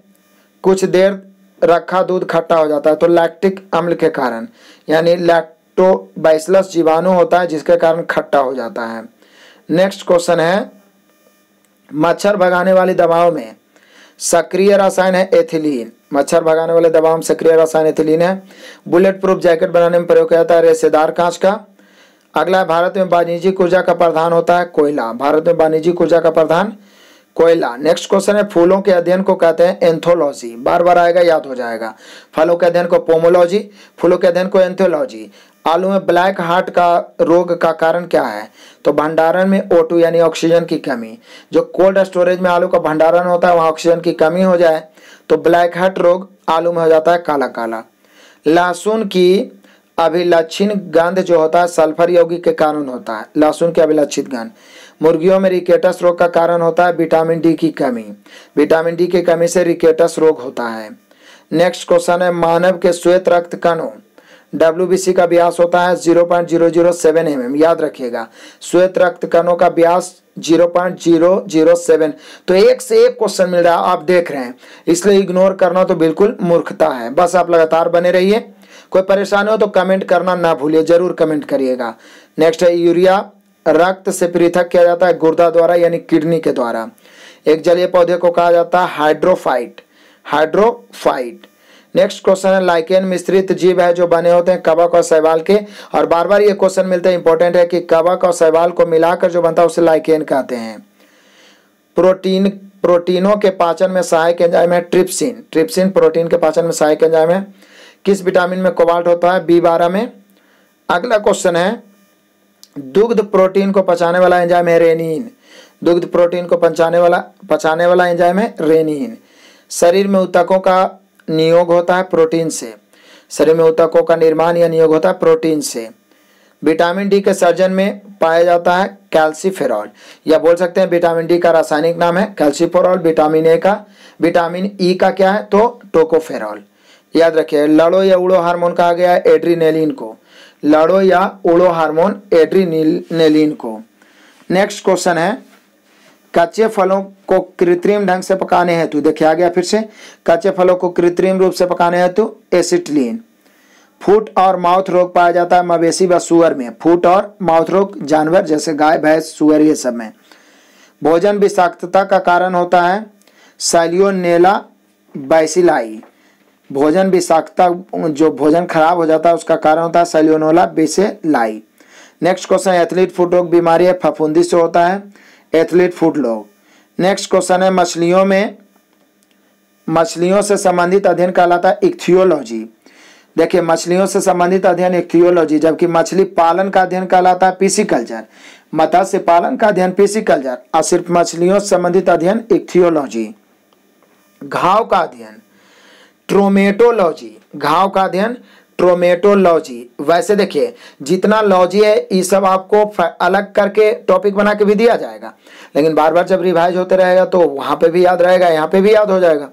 A: कुछ देर रखा दूध खट्टा हो जाता है, तो लैक्टिक अम्ल के कारण, यानी लैक्टोबैसिलस जीवाणु होता है जिसके कारण खट्टा हो जाता है। नेक्स्ट क्वेश्चन है मच्छर भगाने वाली दवाओं में सक्रिय रसायन है एथिलीन। मच्छर भगाने वाले दवाओं में सक्रिय रसायन एथिलीन है। बुलेट प्रूफ जैकेट बनाने में प्रयोग किया जाता है रेशेदार कांच का। अगला है भारत में वाणिज्यिक ऊर्जा का प्रधान होता है कोयला। भारत में वाणिज्यिक ऊर्जा का प्रधान कोयला। नेक्स्ट क्वेश्चन है फूलों के अध्ययन को कहते हैं एंथोलॉजी। बार बार आएगा, याद हो जाएगा। फलों के अध्ययन को पोमोलॉजी, फूलों के अध्ययन को एंथोलॉजी। आलू में ब्लैक हार्ट का रोग का कारण क्या है? तो भंडारण में O2 यानी ऑक्सीजन की कमी। जो कोल्ड स्टोरेज में आलू का भंडारण होता है वहाँ ऑक्सीजन की कमी हो जाए तो ब्लैक हार्ट रोग आलू में हो जाता है काला काला। लहसुन की अभिलक्षित गंध जो होता है सल्फर यौगिक के कारण होता है। लहसुन की अभिलक्षित गंध। मुर्गियों में रिकेटस रोग का कारण होता है विटामिन डी की कमी। विटामिन डी की कमी से रिकेटस रोग होता है। नेक्स्ट क्वेश्चन है मानव के श्वेत रक्त कणों WBC का व्यास होता है 0.007 mm। याद रखिएगा श्वेत रक्त कणों का व्यास 0.007। तो एक से एक क्वेश्चन मिल रहा है, आप देख रहे हैं, इसलिए इग्नोर करना तो बिल्कुल मूर्खता है। बस आप लगातार बने रहिए। कोई परेशानी हो तो कमेंट करना ना भूलिए, जरूर कमेंट करिएगा। नेक्स्ट है यूरिया रक्त से पृथक किया जाता है गुर्दा द्वारा यानी किडनी के द्वारा। एक जलीय पौधे को कहा जाता है हाइड्रोफाइट। हाइड्रोफाइट। नेक्स्ट क्वेश्चन है लाइकेन मिश्रित जीव है जो बने होते हैं कवक और शैवाल के। और बार बार ये क्वेश्चन मिलते हैं, इंपॉर्टेंट है कि कवक और शैवाल को मिलाकर जो बनता है उसे लाइकेन कहते हैं। प्रोटीनों के पाचन में सहायक एंजाइम है ट्रिप्सिन। ट्रिप्सिन प्रोटीन के पाचन में सहायक एंजाइम है। किस विटामिन में कोबाल्ट होता है? B12 में। अगला क्वेश्चन है दुग्ध प्रोटीन को पचाने वाला एंजाइम है रेनिन। दुग्ध प्रोटीन को पचाने वाला एंजाइम है रेनिन। शरीर में ऊतकों का नियोग होता है प्रोटीन से। शरीर में ऊतकों का निर्माण या नियोग होता है प्रोटीन से। विटामिन डी के सर्जन में पाया जाता है कैल्सीफेरॉल, या बोल सकते हैं विटामिन डी का रासायनिक नाम है कैल्सीफेरॉल। विटामिन ई का क्या है? तो टोकोफेरॉल। याद रखिए लड़ो या उड़ो हार्मोन कहा गया है एड्रीनेलिन को। लड़ो या उड़ो हार्मोन एड्रीनेलिन को। नेक्स्ट क्वेश्चन है कच्चे फलों को कृत्रिम ढंग से पकाने हेतु, देखिए आ गया फिर से, कच्चे फलों को कृत्रिम रूप से पकाने हेतु एसिटिलीन। फुट और माउथ रोग पाया जाता है मवेशी व सुअर में। फुट और माउथ रोग जानवर जैसे गाय भैंस सुअर ये सब में। भोजन विषाक्तता का कारण होता है सैल्योनेला बैसिलाई। भोजन विषाक्तता, जो भोजन खराब हो जाता है उसका कारण होता है सैल्योनेला बैसिलाई। नेक्स्ट क्वेश्चन है एथलीट फुट रोग बीमारी है फफूंदी से होता है एथलीट फुट रोग। नेक्स्ट क्वेश्चन है मछलियों से संबंधित अध्ययन कहलाता है इक्थियोलॉजी। देखिए मछलियों से संबंधित अध्ययन इक्थियोलॉजी, जबकि मछली पालन का अध्ययन कहलाता है पिसिकल्चर। मत्स्य पालन का अध्ययन पिसिकल्चर और सिर्फ मछलियों से संबंधित अध्ययन इक्थियोलॉजी। घाव का अध्ययन ट्रोमेटोलॉजी। घाव का अध्ययन ट्रोमेटोलॉजी। वैसे देखिए जितना लॉजी है ये सब आपको अलग करके टॉपिक बना के भी दिया जाएगा, लेकिन बार बार जब रिवाइज होते रहेगा तो वहाँ पे भी याद रहेगा, यहाँ पे भी याद हो जाएगा।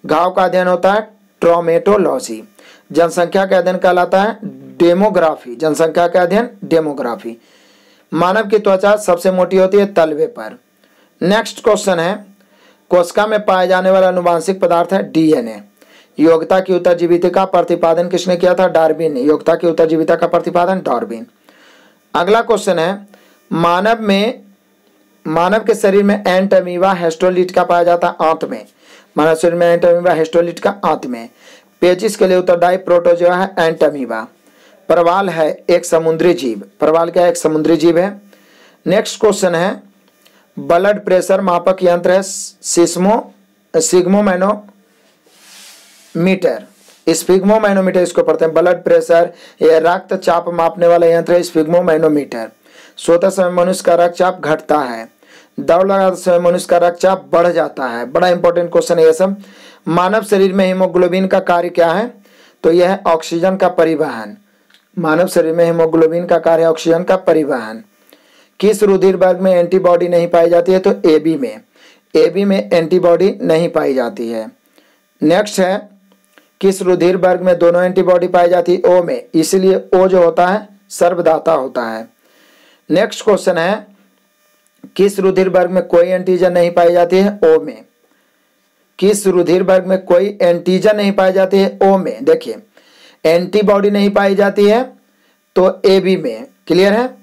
A: घाव का अध्ययन होता है ट्रोमेटोलॉजी। जनसंख्या का अध्ययन कहलाता है डेमोग्राफी। जनसंख्या का अध्ययन डेमोग्राफी। मानव की त्वचा सबसे मोटी होती है तलवे पर। नेक्स्ट क्वेश्चन है कोशिका में पाए जाने वाला आनुवांशिक पदार्थ है DNA। योग्यता की उत्तरजीविता का प्रतिपादन किसने किया था? डार्विन ने। योग्यता की उत्तरजीविता का प्रतिपादन डार्विन। अगला क्वेश्चन है मानव के शरीर में एंटमीबा हेस्टोलिट का पाया जाता है आंत में। मानव शरीर में एंटमीबा हेस्टोलिट का आंत में। पेचिस के लिए उत्तरदायी प्रोटोजोआ है एंटमीबा। प्रवाल है एक समुद्री जीव। प्रवाल क्या है? एक समुद्री जीव है। नेक्स्ट क्वेश्चन है ब्लड प्रेशर मापक यंत्र है स्फिग्मोमैनोमीटर इसको पढ़ते हैं। ब्लड प्रेशर ये रक्तचाप मापने वाला यंत्र है स्फिग्मोमैनोमीटर। सोते समय मनुष्य का रक्तचाप घटता है, दौड़ लगाते समय मनुष्य का रक्तचाप बढ़ जाता है। बड़ा इंपॉर्टेंट क्वेश्चन है ये सब। मानव शरीर में हीमोग्लोबिन का कार्य क्या है? तो यह है ऑक्सीजन का परिवहन। मानव शरीर में हीमोग्लोबिन का कार्य है ऑक्सीजन का परिवहन। किस रुधिर वर्ग में एंटीबॉडी नहीं पाई जाती है? तो AB में। AB में एंटीबॉडी नहीं पाई जाती है। नेक्स्ट है किस रुधिर वर्ग में दोनों एंटीबॉडी पाई जाती है? O में। इसीलिए O जो होता है सर्वदाता होता है। नेक्स्ट क्वेश्चन है किस रुधिर वर्ग में कोई एंटीजन नहीं पाई जाती है? O में। किस रुधिर वर्ग में कोई एंटीजन नहीं पाई जाती है? O में। देखिए एंटीबॉडी नहीं पाई जाती है तो AB में। क्लियर है?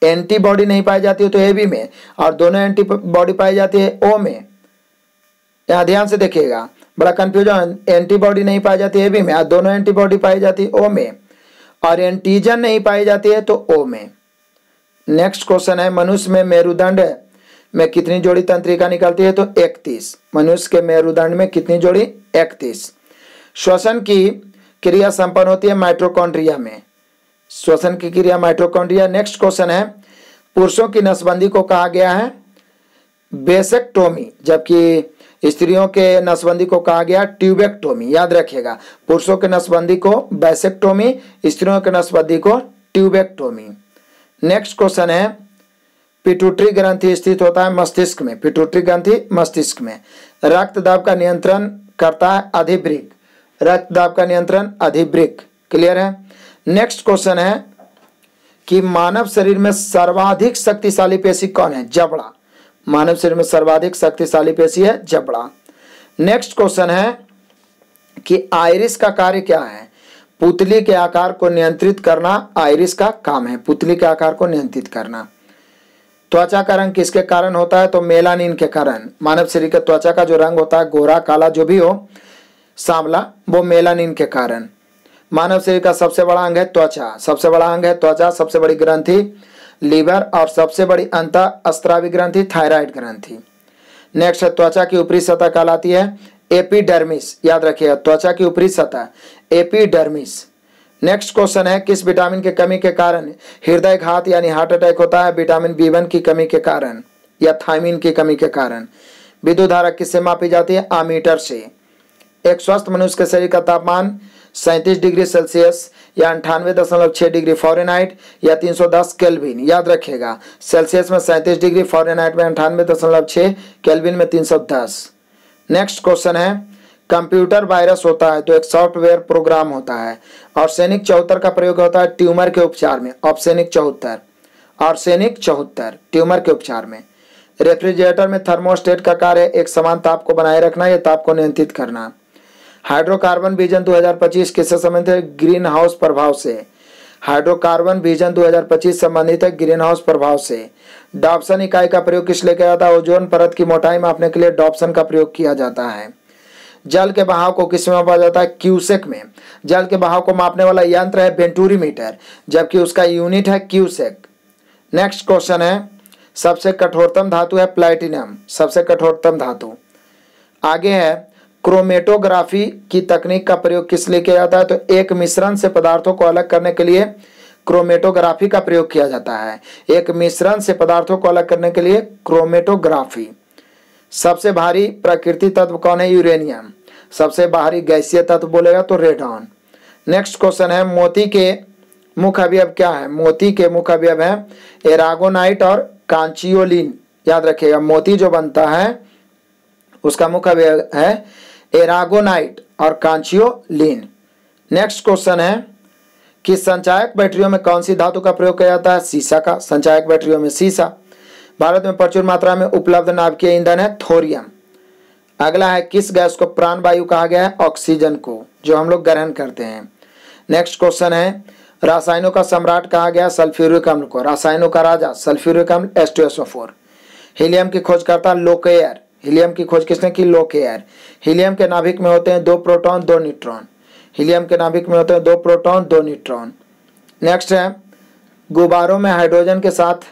A: एंटीबॉडी नहीं पाई जाती है तो AB में, और दोनों एंटीबॉडी पाई जाती है O में। यहाँ ध्यान से देखिएगा, बड़ा कंफ्यूजन। एंटीबॉडी नहीं पाई जाती है AB में और दोनों एंटीबॉडी पाई जाती है O में, और एंटीजन नहीं पाई जाती है तो O में। नेक्स्ट क्वेश्चन है मनुष्य में मेरुदंड में कितनी जोड़ी तंत्रिका निकलती है? तो 31। मनुष्य के मेरुदंड में कितनी जोड़ी? 31। श्वसन की क्रिया संपन्न होती है माइटोकॉन्ड्रिया में। श्वसन की क्रिया माइटोकॉन्ड्रिया। नेक्स्ट क्वेश्चन है, पुरुषों की नसबंदी को कहा गया है बेसेक्टोमी, जबकि स्त्रियों के नसबंदी को कहा गया ट्यूबेक्टोमी। याद रखिएगा, पुरुषों के नसबंदी को बेसेक्टोमी, स्त्रियों के नसबंदी को ट्यूबेक्टोमी। नेक्स्ट क्वेश्चन है, पिट्यूटरी ग्रंथि स्थित होता है मस्तिष्क में। पिट्यूटरी ग्रंथि मस्तिष्क में। रक्त दाब का नियंत्रण करता है अधिवृक्क। रक्त दाब का नियंत्रण अधिवृक्क। क्लियर है। नेक्स्ट क्वेश्चन है कि मानव शरीर में सर्वाधिक शक्तिशाली पेशी कौन है? जबड़ा। मानव शरीर में सर्वाधिक शक्तिशाली पेशी है जबड़ा। नेक्स्ट क्वेश्चन है कि आइरिस का कार्य क्या है? पुतली के आकार को नियंत्रित करना आइरिस का काम है। पुतली के आकार को नियंत्रित करना। त्वचा का रंग किसके कारण होता है? तो मेलानिन के कारण। मानव शरीर के त्वचा का जो रंग होता है, गोरा काला जो भी हो, सांवला, वो मेलानिन के कारण। मानव शरीर का सबसे बड़ा अंग है त्वचा। सबसे बड़ा अंग है त्वचा। सबसे बड़ी ग्रंथि लीवर और सबसे बड़ी अंतःस्रावी ग्रंथि थायराइड ग्रंथि। नेक्स्ट है, त्वचा की ऊपरी सतह कहलाती है एपिडर्मिस। याद रखिएगा, त्वचा की ऊपरी सतह एपिडर्मिस। नेक्स्ट क्वेश्चन है, किस विटामिन की कमी के कारण हृदय घात यानी हार्ट अटैक होता है? विटामिन B1 की कमी के कारण या थायमिन की कमी के कारण। विद्युत धारा किससे मापी जाती है? आमीटर से। एक स्वस्थ मनुष्य के शरीर का तापमान 37 डिग्री सेल्सियस या 98.6 डिग्री फ़ारेनहाइट या 310 केल्विन। याद रखिएगा, सेल्सियस में 37 डिग्री, फ़ारेनहाइट में 98.6, केल्विन में 310। नेक्स्ट क्वेश्चन है, कंप्यूटर वायरस होता है तो एक सॉफ्टवेयर प्रोग्राम होता है। आर्सेनिक 74 का प्रयोग होता है ट्यूमर के उपचार में। आर्सेनिक 74 ट्यूमर के उपचार में। रेफ्रिजरेटर में थर्मोस्टेट का कार्य एक समान ताप को बनाए रखना या ताप को नियंत्रित करना। हाइड्रोकार्बन विजन 2025 किससे संबंधित है? ग्रीन हाउस प्रभाव से। हाइड्रोकार्बन विजन 2025 संबंधित है ग्रीन हाउस प्रभाव से। डॉप्सन इकाई का प्रयोग किस लिए किया जाता है? ओजोन परत की मोटाई मापने के लिए डॉप्सन का प्रयोग किया जाता है। जल के बहाव को किस में मापा जाता है? क्यूसेक में। जल के बहाव को मापने वाला यंत्र है वेंटूरीमीटर, जबकि उसका यूनिट है क्यूसेक। नेक्स्ट क्वेश्चन है, सबसे कठोरतम धातु है प्लैटिनम। सबसे कठोरतम धातु। आगे है, क्रोमेटोग्राफी की तकनीक का प्रयोग किस लिए किया जाता है? तो एक मिश्रण से पदार्थों को अलग करने के लिए क्रोमेटोग्राफी का प्रयोग किया जाता है। एक मिश्रण से पदार्थों को अलग करने के लिए क्रोमेटोग्राफी। सबसे भारी प्राकृतिक तत्व कौन है? यूरेनियम। सबसे भारी गैसीय तत्व बोलेगा तो रेडॉन। नेक्स्ट क्वेश्चन है, मोती के मुख्य अवयव क्या है? मोती के मुख्य अवयव है एरागोनाइट और कांचियोलिन। याद रखिएगा, मोती जो बनता है उसका मुख्य अवयव है एरागोनाइट और कांचियोलिन। नेक्स्ट क्वेश्चन है कि संचायक बैटरियों में कौन सी धातु का प्रयोग किया जाता है? सीसा का। संचायक बैटरियों में सीसा। भारत में प्रचुर मात्रा में उपलब्ध नाभिकीय ईंधन है थोरियम। अगला है, किस गैस को प्राणवायु कहा गया है? ऑक्सीजन को, जो हम लोग ग्रहण करते हैं। नेक्स्ट क्वेश्चन है, रासायनों का सम्राट कहा गया सल्फ्यूरिक अम्ल को। रासायनों का राजा सल्फ्यूरिक अम्ल H2SO4। हीलियम की खोज करता लोकेयर। हीलियम की खोज किसने की? लोकेयर। हीलियम के नाभिक में होते हैं 2 प्रोटॉन 2 न्यूट्रॉन। हीलियम के नाभिक में होते हैं 2 प्रोटॉन 2 न्यूट्रॉन। नेक्स्ट है, गुब्बारों में हाइड्रोजन के साथ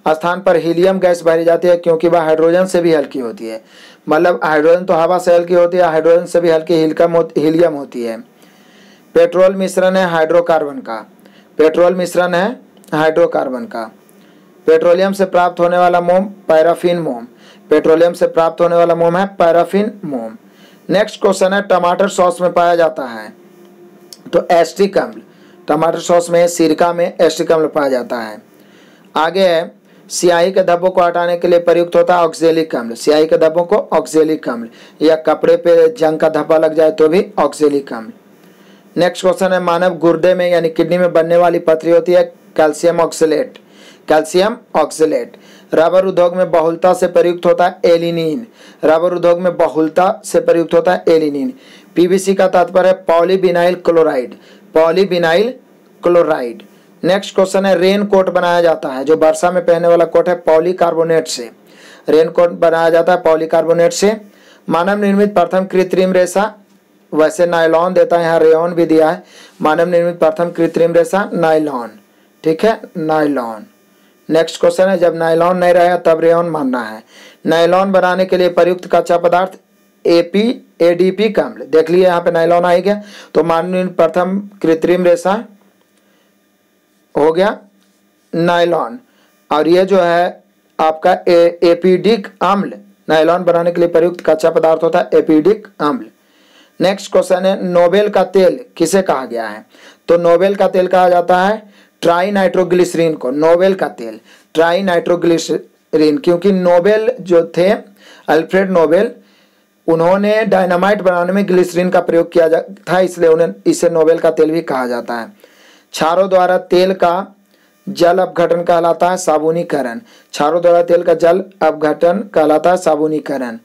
A: स्थान पर हीलियम गैस भरी जाती है क्योंकि वह हाइड्रोजन से भी हल्की होती है। मतलब हाइड्रोजन तो हवा से हल्की होती है, हाइड्रोजन से भी हल्की हीलियम होती है। पेट्रोल मिश्रण है हाइड्रोकार्बन का। पेट्रोल मिश्रण है हाइड्रोकार्बन का। पेट्रोलियम से प्राप्त होने वाला मोम पैराफिन मोम। पेट्रोलियम से प्राप्त होने वाला मोम है पैराफिन मोम। नेक्स्ट क्वेश्चन है, टमाटर सॉस में पाया जाता है तो एस्टिक अम्ल। टमाटर सॉस में, सिरका में एस्टिक अम्ल पाया जाता है। आगे है, स्याही के धब्बों को हटाने के लिए प्रयुक्त होता है ऑक्जेलिक अम्ल। स्याही के धब्बों को ऑक्जेलिक अम्ल, या कपड़े पे जंग का धब्बा लग जाए तो भी ऑक्जेलिक अम्ल। नेक्स्ट क्वेश्चन है, मानव गुर्दे में यानी किडनी में बनने वाली पथरी होती है calcium oxalate. Calcium oxalate. Rubber उद्योग में बहुलता से प्रयुक्त होता है एलिनीन। रबर उद्योग में बहुलता से प्रयुक्त होता है एलिनीन। पीवीसी का तात्पर्य है polyvinyl chloride. Polyvinyl chloride. Next question है, रेन कोट बनाया जाता है, जो वर्षा में पहनने वाला कोट है पॉलीकार्बोनेट से। रेन कोट बनाया जाता है पॉलीकार्बोनेट से। मानव निर्मित प्रथम कृत्रिम रेशा, वैसे नायलॉन देता है, यहाँ रेयॉन भी दिया है। मानव निर्मित प्रथम कृत्रिम रेशा नायलॉन। ठीक है, नायलॉन। नेक्स्ट क्वेश्चन है, जब नायलॉन नहीं रहेगा तब रेयॉन मानना है। नायलॉन बनाने के लिए प्रयुक्त कच्चा पदार्थ एडीपी अम्ल। देख लिए यहाँ पे नायलॉन आ गया। तो मानव निर्मित प्रथम कृत्रिम रेशा हो गया नायलॉन, और ये जो है आपका एपिडिक अम्ल, नायलॉन बनाने के लिए प्रयुक्त कच्चा पदार्थ होता है एपिडिक अम्ल। नेक्स्ट क्वेश्चन है नोबेल का तेल किसे कहा गया है? तो नोबेल का तेल कहा जाता है ट्राई नाइट्रोग्लिसरीन को। नोबेल का तेल ट्राई नाइट्रोग्लिसरीन, क्योंकि नोबेल जो थे अल्फ्रेड नोबेल, उन्होंने डायनामाइट बनाने में ग्लिसरीन का प्रयोग किया था, इसलिए उन्हें इसे नोबेल का तेल भी कहा जाता है। क्षारों द्वारा तेल का जल अपघटन कहलाता है साबुनीकरण। क्षारों द्वारा तेल का जल अपघटन कहलाता है साबुनीकरण।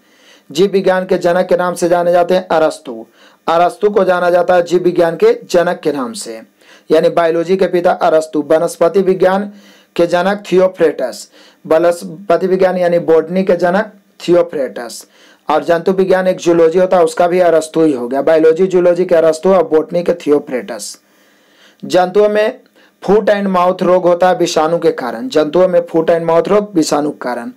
A: जीव विज्ञान के जनक के नाम से जाने जाते हैं अरस्तु। अरस्तु को जाना जाता है जीव विज्ञान के जनक के नाम से, यानी बायोलॉजी के पिता अरस्तु। वनस्पति विज्ञान के जनक थियोफ्रेटस, वनस्पति विज्ञान यानी बॉटनी के जनक थियोफ्रेटस। और जंतु विज्ञान एक जूलॉजी होता है, उसका भी अरस्तु ही हो गया। बायोलॉजी जूलॉजी के अरस्तु और बॉटनी के थियोफ्रेटस। जंतुओं में फुट एंड माउथ रोग होता है विषाणु के कारण। जंतुओं में फुट एंड माउथ रोग विषाणु के कारण।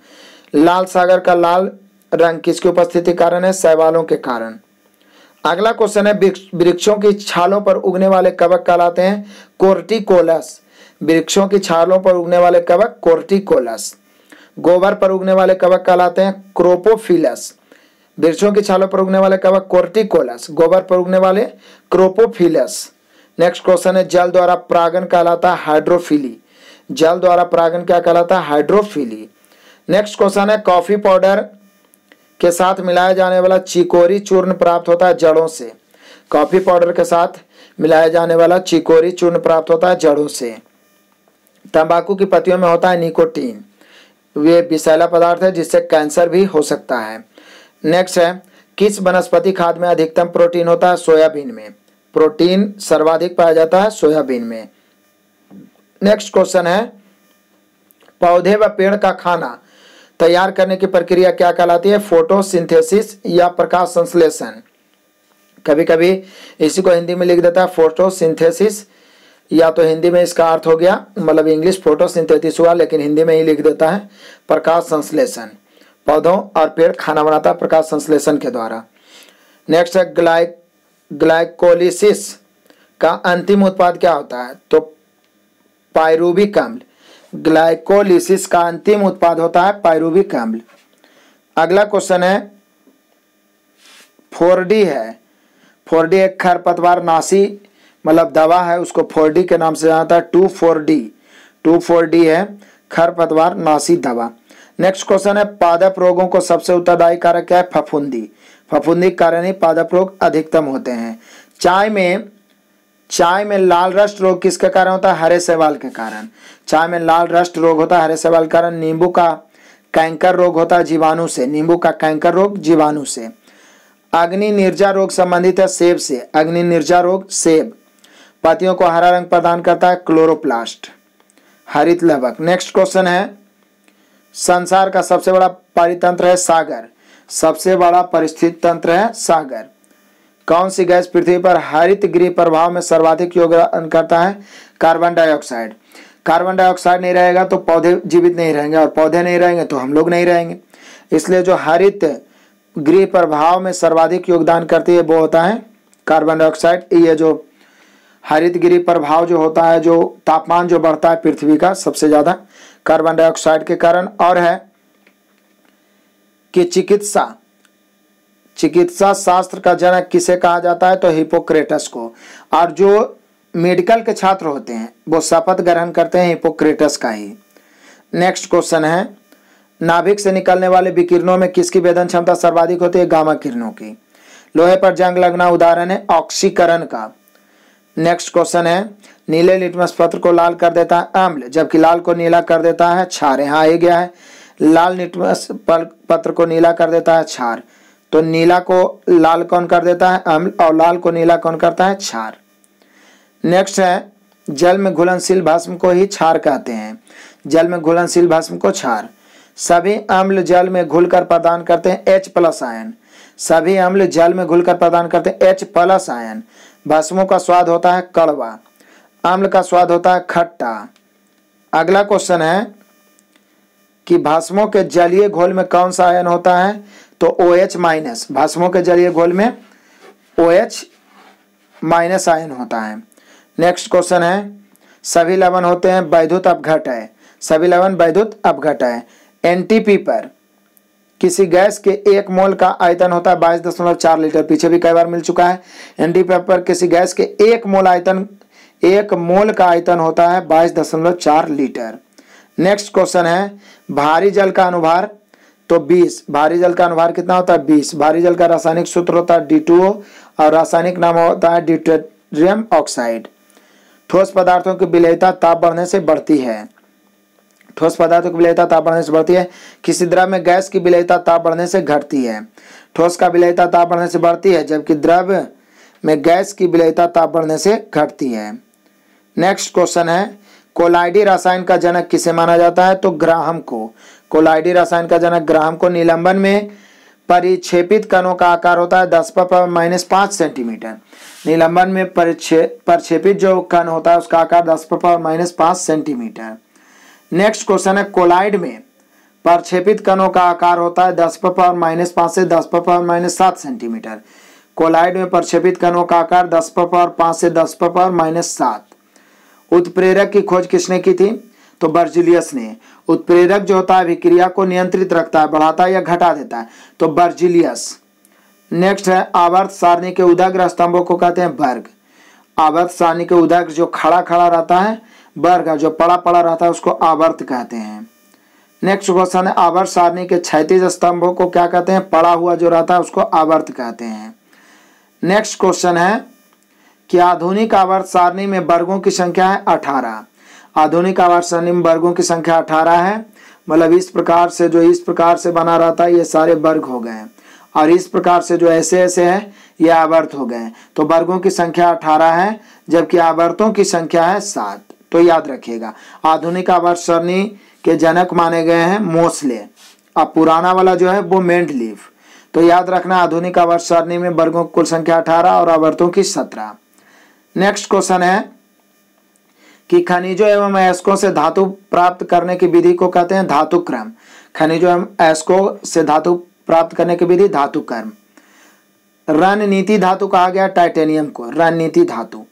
A: लाल सागर का लाल रंग किसकी उपस्थिति के कारण है? शैवालों के कारण। अगला क्वेश्चन है वृक्षों की छालों पर उगने वाले कवक कहलाते हैं कोर्टिकोलस। वृक्षों की छालों पर उगने वाले कवक कोर्टिकोलस। गोबर पर उगने वाले कवक कहलाते हैं क्रोपोफिलस। वृक्षों की छालों पर उगने वाले कवक कोर्टिकोलस, गोबर पर उगने वाले क्रोपोफिलस। नेक्स्ट क्वेश्चन है जल द्वारा परागन कहलाता है हाइड्रोफिली। जल द्वारा परागन क्या कहलाता है? हाइड्रोफिली। नेक्स्ट क्वेश्चन है कॉफी पाउडर के साथ मिलाया जाने वाला चिकोरी चूर्ण प्राप्त होता है जड़ों से। कॉफी पाउडर के साथ मिलाया जाने वाला चिकोरी चूर्ण प्राप्त होता है जड़ों से। तंबाकू की पत्तियों में होता है निकोटीन, वे विषैला पदार्थ है जिससे कैंसर भी हो सकता है। नेक्स्ट है किस वनस्पति खाद्य में अधिकतम प्रोटीन होता है? सोयाबीन में। प्रोटीन सर्वाधिक पाया जाता है सोयाबीन में। नेक्स्ट क्वेश्चन है पौधे व पेड़ का खाना तैयार करने की प्रक्रिया क्या कहलाती है? फोटोसिंथेसिस या प्रकाश संश्लेषण। कभी कभी इसी को हिंदी में लिख देता है फोटोसिंथेसिस, या तो हिंदी में इसका अर्थ हो गया, मतलब इंग्लिश फोटोसिंथेसिस हुआ, लेकिन हिंदी में ही लिख देता है प्रकाश संश्लेषण। पौधों और पेड़ खाना बनाता है प्रकाश संश्लेषण के द्वारा। नेक्स्ट है ग्लाइकोलिसिस का अंतिम उत्पाद क्या होता है? तो पायरुविक अम्ल। ग्लाइकोलिसिस का अंतिम उत्पाद होता है पायरुविक अम्ल। अगला क्वेश्चन है 4D है। 4D एक खरपतवार नाशी मतलब दवा है, उसको 4D के नाम से जाना था। 2,4-D है खरपतवार नाशी दवा। नेक्स्ट क्वेश्चन है पादप रोगों को सबसे उत्तरदायी कारक क्या है? फफूंदी। फफूंदी के कारण ही पादप रोग अधिकतम होते हैं। चाय में लाल रस्ट रोग किसके कारण होता है? हरे शैवाल के कारण। चाय में लाल रस्ट रोग होता है हरे शैवाल के कारण। नींबू का कैंकर रोग होता है जीवाणु से। नींबू का कैंकर रोग जीवाणु से। अग्नि निर्जा रोग संबंधित है सेब से। अग्नि निर्जा रोग सेब। पत्तियों को हरा रंग प्रदान करता है क्लोरोप्लास्ट, हरित लवक। नेक्स्ट क्वेश्चन है संसार का सबसे बड़ा परितंत्र है सागर। सबसे बड़ा परिस्थिति तंत्र है सागर। कौन सी गैस पृथ्वी पर हरित गृह प्रभाव में सर्वाधिक योगदान करता है? Carbon dioxide. कार्बन डाइऑक्साइड नहीं रहेगा तो पौधे जीवित नहीं रहेंगे, और पौधे नहीं रहेंगे तो हम लोग नहीं रहेंगे। इसलिए जो हरित गृह प्रभाव में सर्वाधिक योगदान करती है वो होता है कार्बन डाइऑक्साइड। ये जो हरित गृह प्रभाव जो होता है, जो तापमान जो बढ़ता है पृथ्वी का सबसे ज्यादा कार्बन डाइऑक्साइड के कारण। और है कि चिकित्सा शास्त्र का जनक किसे कहा जाता है? तो हिपोक्रेटस को। और जो मेडिकल के छात्र होते हैं वो शपथ ग्रहण करते हैं हिपोक्रेटस का ही। नेक्स्ट क्वेश्चन है नाभिक से निकलने वाले विकिरणों में किसकी वेदन क्षमता सर्वाधिक होती है? गामा किरणों की। लोहे पर जंग लगना उदाहरण है ऑक्सीकरण का। नेक्स्ट क्वेश्चन है नीले लिटमस पत्र को लाल कर देता है अम्ल, जबकि लाल को नीला कर देता है क्षार। यहाँ आ गया है लाल लिटमस पत्र को नीला कर देता है क्षार, तो नीला को लाल कौन कर देता है? अम्ल, और लाल को नीला कौन करता है? क्षार। नेक्स्ट है जल में घुलनशील भस्म को ही क्षार कहते हैं। जल में घुलनशील भस्म को क्षार। सभी अम्ल जल में घुलकर प्रदान करते हैं H+ आयन। सभी अम्ल जल में घुलकर प्रदान करते हैं H+ आयन। भस्मों का स्वाद होता है कड़वा, अम्ल का स्वाद होता है खट्टा। अगला क्वेश्चन है कि भस्मों के जलीय घोल में कौन सा आयन होता है? तो OH-। भस्मों के जलीय घोल में OH- आयन होता है। नेक्स्ट क्वेश्चन है सभी लवण होते हैं वैद्युत अपघट है, सभी लवण वैद्युत अपघट है। एनटीपी पर किसी गैस के 1 मोल का आयतन होता है 22.4 लीटर, पीछे भी कई बार मिल चुका है। एनटीपी पर किसी गैस के 1 मोल का आयतन होता है 22.4 लीटर। नेक्स्ट क्वेश्चन है भारी जल का अनुभार, तो 20। भारी जल का अनुभार कितना होता है 20। भारी जल का रासायनिक सूत्र होता है D2O और रासायनिक नाम होता है ड्यूटेरियम ऑक्साइड। ठोस पदार्थों की विलेयता ताप बढ़ने से बढ़ती है, ठोस पदार्थों की विलेयता ताप बढ़ने से बढ़ती है। किसी द्रव में गैस की विलेयता ताप बढ़ने से घटती है। ठोस का विलेयता ताप बढ़ने से बढ़ती है, जबकि द्रव में गैस की विलेयता ताप बढ़ने से घटती है। नेक्स्ट क्वेश्चन है कोलाइडी रसायन का जनक किसे माना जाता है, तो ग्राहम को। कोलाइडी रसायन का जनक ग्राहम को। निलंबन में परिक्षेपित कणों का आकार होता है 10⁻⁵ सेंटीमीटर। निलंबन में परिक्षेपित जो कण होता है उसका आकार 10⁻⁵ सेंटीमीटर। नेक्स्ट क्वेश्चन है कोलाइड में प्रक्षेपित कणों का आकार होता है 10⁻⁵ से 10⁻⁷ सेंटीमीटर। कोलाइड में प्रक्षेपित कणों का आकार 10⁻⁵ से 10⁻⁷। उत्प्रेरक की खोज किसने की थी, तो बर्जिलियस ने। उत्प्रेरक जो होता है अभिक्रिया को नियंत्रित रखता है, बढ़ाता है या घटा देता है, तो बर्जिलियस। नेक्स्ट है आवर्त सारणी के उदग्र स्तंभों को कहते हैं वर्ग। आवर्त सारणी के उदग्र जो खड़ा खड़ा रहता है वर्ग, जो पड़ा पड़ा रहता है उसको आवर्त कहते हैं। नेक्स्ट क्वेश्चन है आवर्त सारणी के क्षैतिज स्तंभों को क्या कहते हैं, पड़ा हुआ जो रहता है उसको आवर्त कहते हैं। नेक्स्ट क्वेश्चन है कि आधुनिक आवर्त सारणी में वर्गों की संख्या है 18। आधुनिक आवर्त सारणी में वर्गों की संख्या 18 है, मतलब इस प्रकार से बना रहता है ये सारे वर्ग हो गए, और इस प्रकार से जो ऐसे ऐसे है ये आवर्त हो गए। तो वर्गों की संख्या 18 है, जबकि आवर्तों की संख्या है 7। तो याद रखिएगा आधुनिक आवर्त सारणी के जनक माने गए हैं मोसले, अब पुराना वाला जो है वो मेंडलीफ। तो याद रखना आधुनिक आवर्त सारणी में वर्गों की कुल संख्या 18 और आवर्तों की 17। नेक्स्ट क्वेश्चन है कि खनिजों एवं अयस्कों से धातु प्राप्त करने की विधि को कहते हैं धातुक्रम। खनिजों एवं अयस्कों से धातु प्राप्त करने की विधि धातुक्रम। रणनीति धातु कहा गया टाइटेनियम को, रणनीति धातु।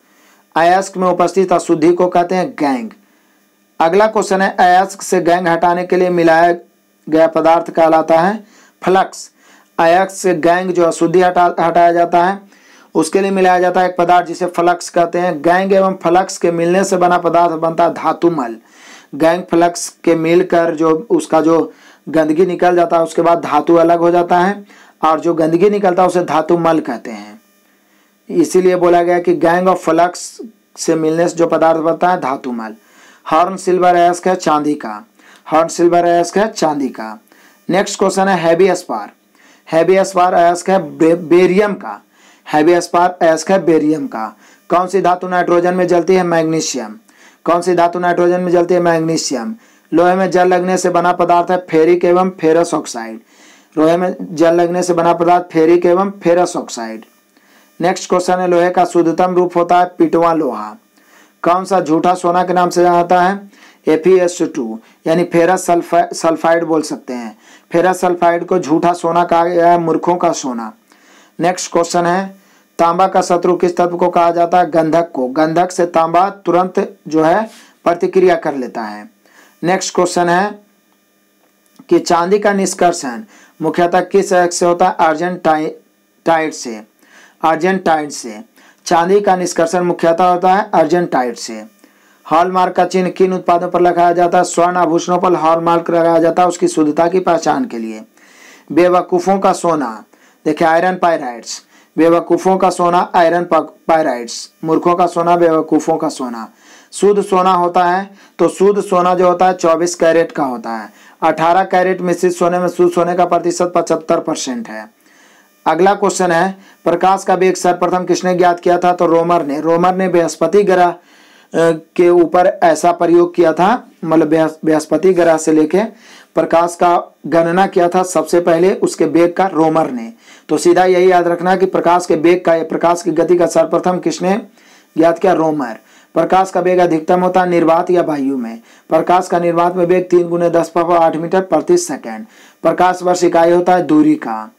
A: अयस्क में उपस्थित अशुद्धि को कहते हैं गैंग। अगला क्वेश्चन है अयस्क से गैंग हटाने के लिए मिलाया गया पदार्थ कहलाता है फ्लक्स। अयस्क से गैंग जो अशुद्धि हटाया जाता है उसके लिए मिलाया जाता है एक पदार्थ जिसे फ्लक्स कहते हैं। गैंग एवं फ्लक्स के मिलने से बना पदार्थ बनता है धातुमल। गैंग फ्लक्स के मिलकर जो उसका जो गंदगी निकल जाता है उसके बाद धातु अलग हो जाता है, और जो गंदगी निकलता है उसे धातुमल कहते हैं। इसीलिए बोला गया कि गैंग और फ्लक्स से मिलने से जो पदार्थ बनता है धातुमल। हॉर्न सिल्वर अयस्क है चांदी का, हॉर्न सिल्वर अयस्क है चांदी का। नेक्स्ट क्वेश्चन है हैवी अस्पार। हैवी अस्पार अयस्क है बेरियम का, हैवी अस्पार अयस्क है बेरियम का। कौन सी धातु नाइट्रोजन में जलती है, मैग्नीशियम। कौन सी धातु नाइट्रोजन में जलती है, मैग्नीशियम। लोहे में जल लगने से बना पदार्थ है फेरिक एवं फेरस ऑक्साइड। लोहे में जल लगने से बना पदार्थ फेरिक एवं फेरस ऑक्साइड। नेक्स्ट क्वेश्चन है लोहे का शुद्धतम रूप होता है पिटवा लोहा। कौन सा झूठा सोना के नाम से जाना जाता है, FeS2 यानी फेरस सल्फाइड बोल सकते हैं। फेरस सल्फाइड को झूठा सोना कहा गया है, मूर्खों का सोना। नेक्स्ट क्वेश्चन है तांबा का शत्रु किस तत्व को कहा जाता है, गंधक को। गंधक से तांबा तुरंत जो है प्रतिक्रिया कर लेता है। नेक्स्ट क्वेश्चन है कि चांदी का निष्कर्षण मुख्यतः किस अयस्क से होता है, अर्जेंटाइट से। अर्जेंटाइट से चांदी का निष्कर्षण मुख्यतः होता है अर्जेंटाइट से। हॉलमार्क का चिन्ह किन उत्पादों पर लगाया जाता है, स्वर्ण आभूषणों पर हॉलमार्क लगाया जाता है उसकी शुद्धता की पहचान के लिए। बेवकूफ़ों का सोना देखिए आयरन पायराइड्स। बेवकूफ़ों का सोना आयरन पायराइड्स, मूर्खों का सोना बेवकूफ़ों का सोना। शुद्ध सोना होता है तो शुद्ध सोना जो होता है 24 कैरेट का होता है। 18 कैरेट मिश्रित सोने में शुद्ध सोने का प्रतिशत 75% है। अगला क्वेश्चन है प्रकाश का वेग सर्वप्रथम किसने ज्ञात किया था, तो रोमर ने। रोमर ने बृहस्पति ग्रह के ऊपर ऐसा प्रयोग किया था, मतलब बृहस्पति ग्रह से लेके प्रकाश का गणना किया था सबसे पहले उसके वेग का रोमर ने। तो सीधा यही याद रखना कि प्रकाश के वेग का, प्रकाश की गति का सर्वप्रथम किसने ज्ञात किया, रोमर। प्रकाश का वेग अधिकतम होता है निर्वात या वायु में। प्रकाश का निर्वात में वेग 3 × 10⁸ मीटर प्रति सेकेंड। प्रकाश वर्ष इकाई होता है दूरी का।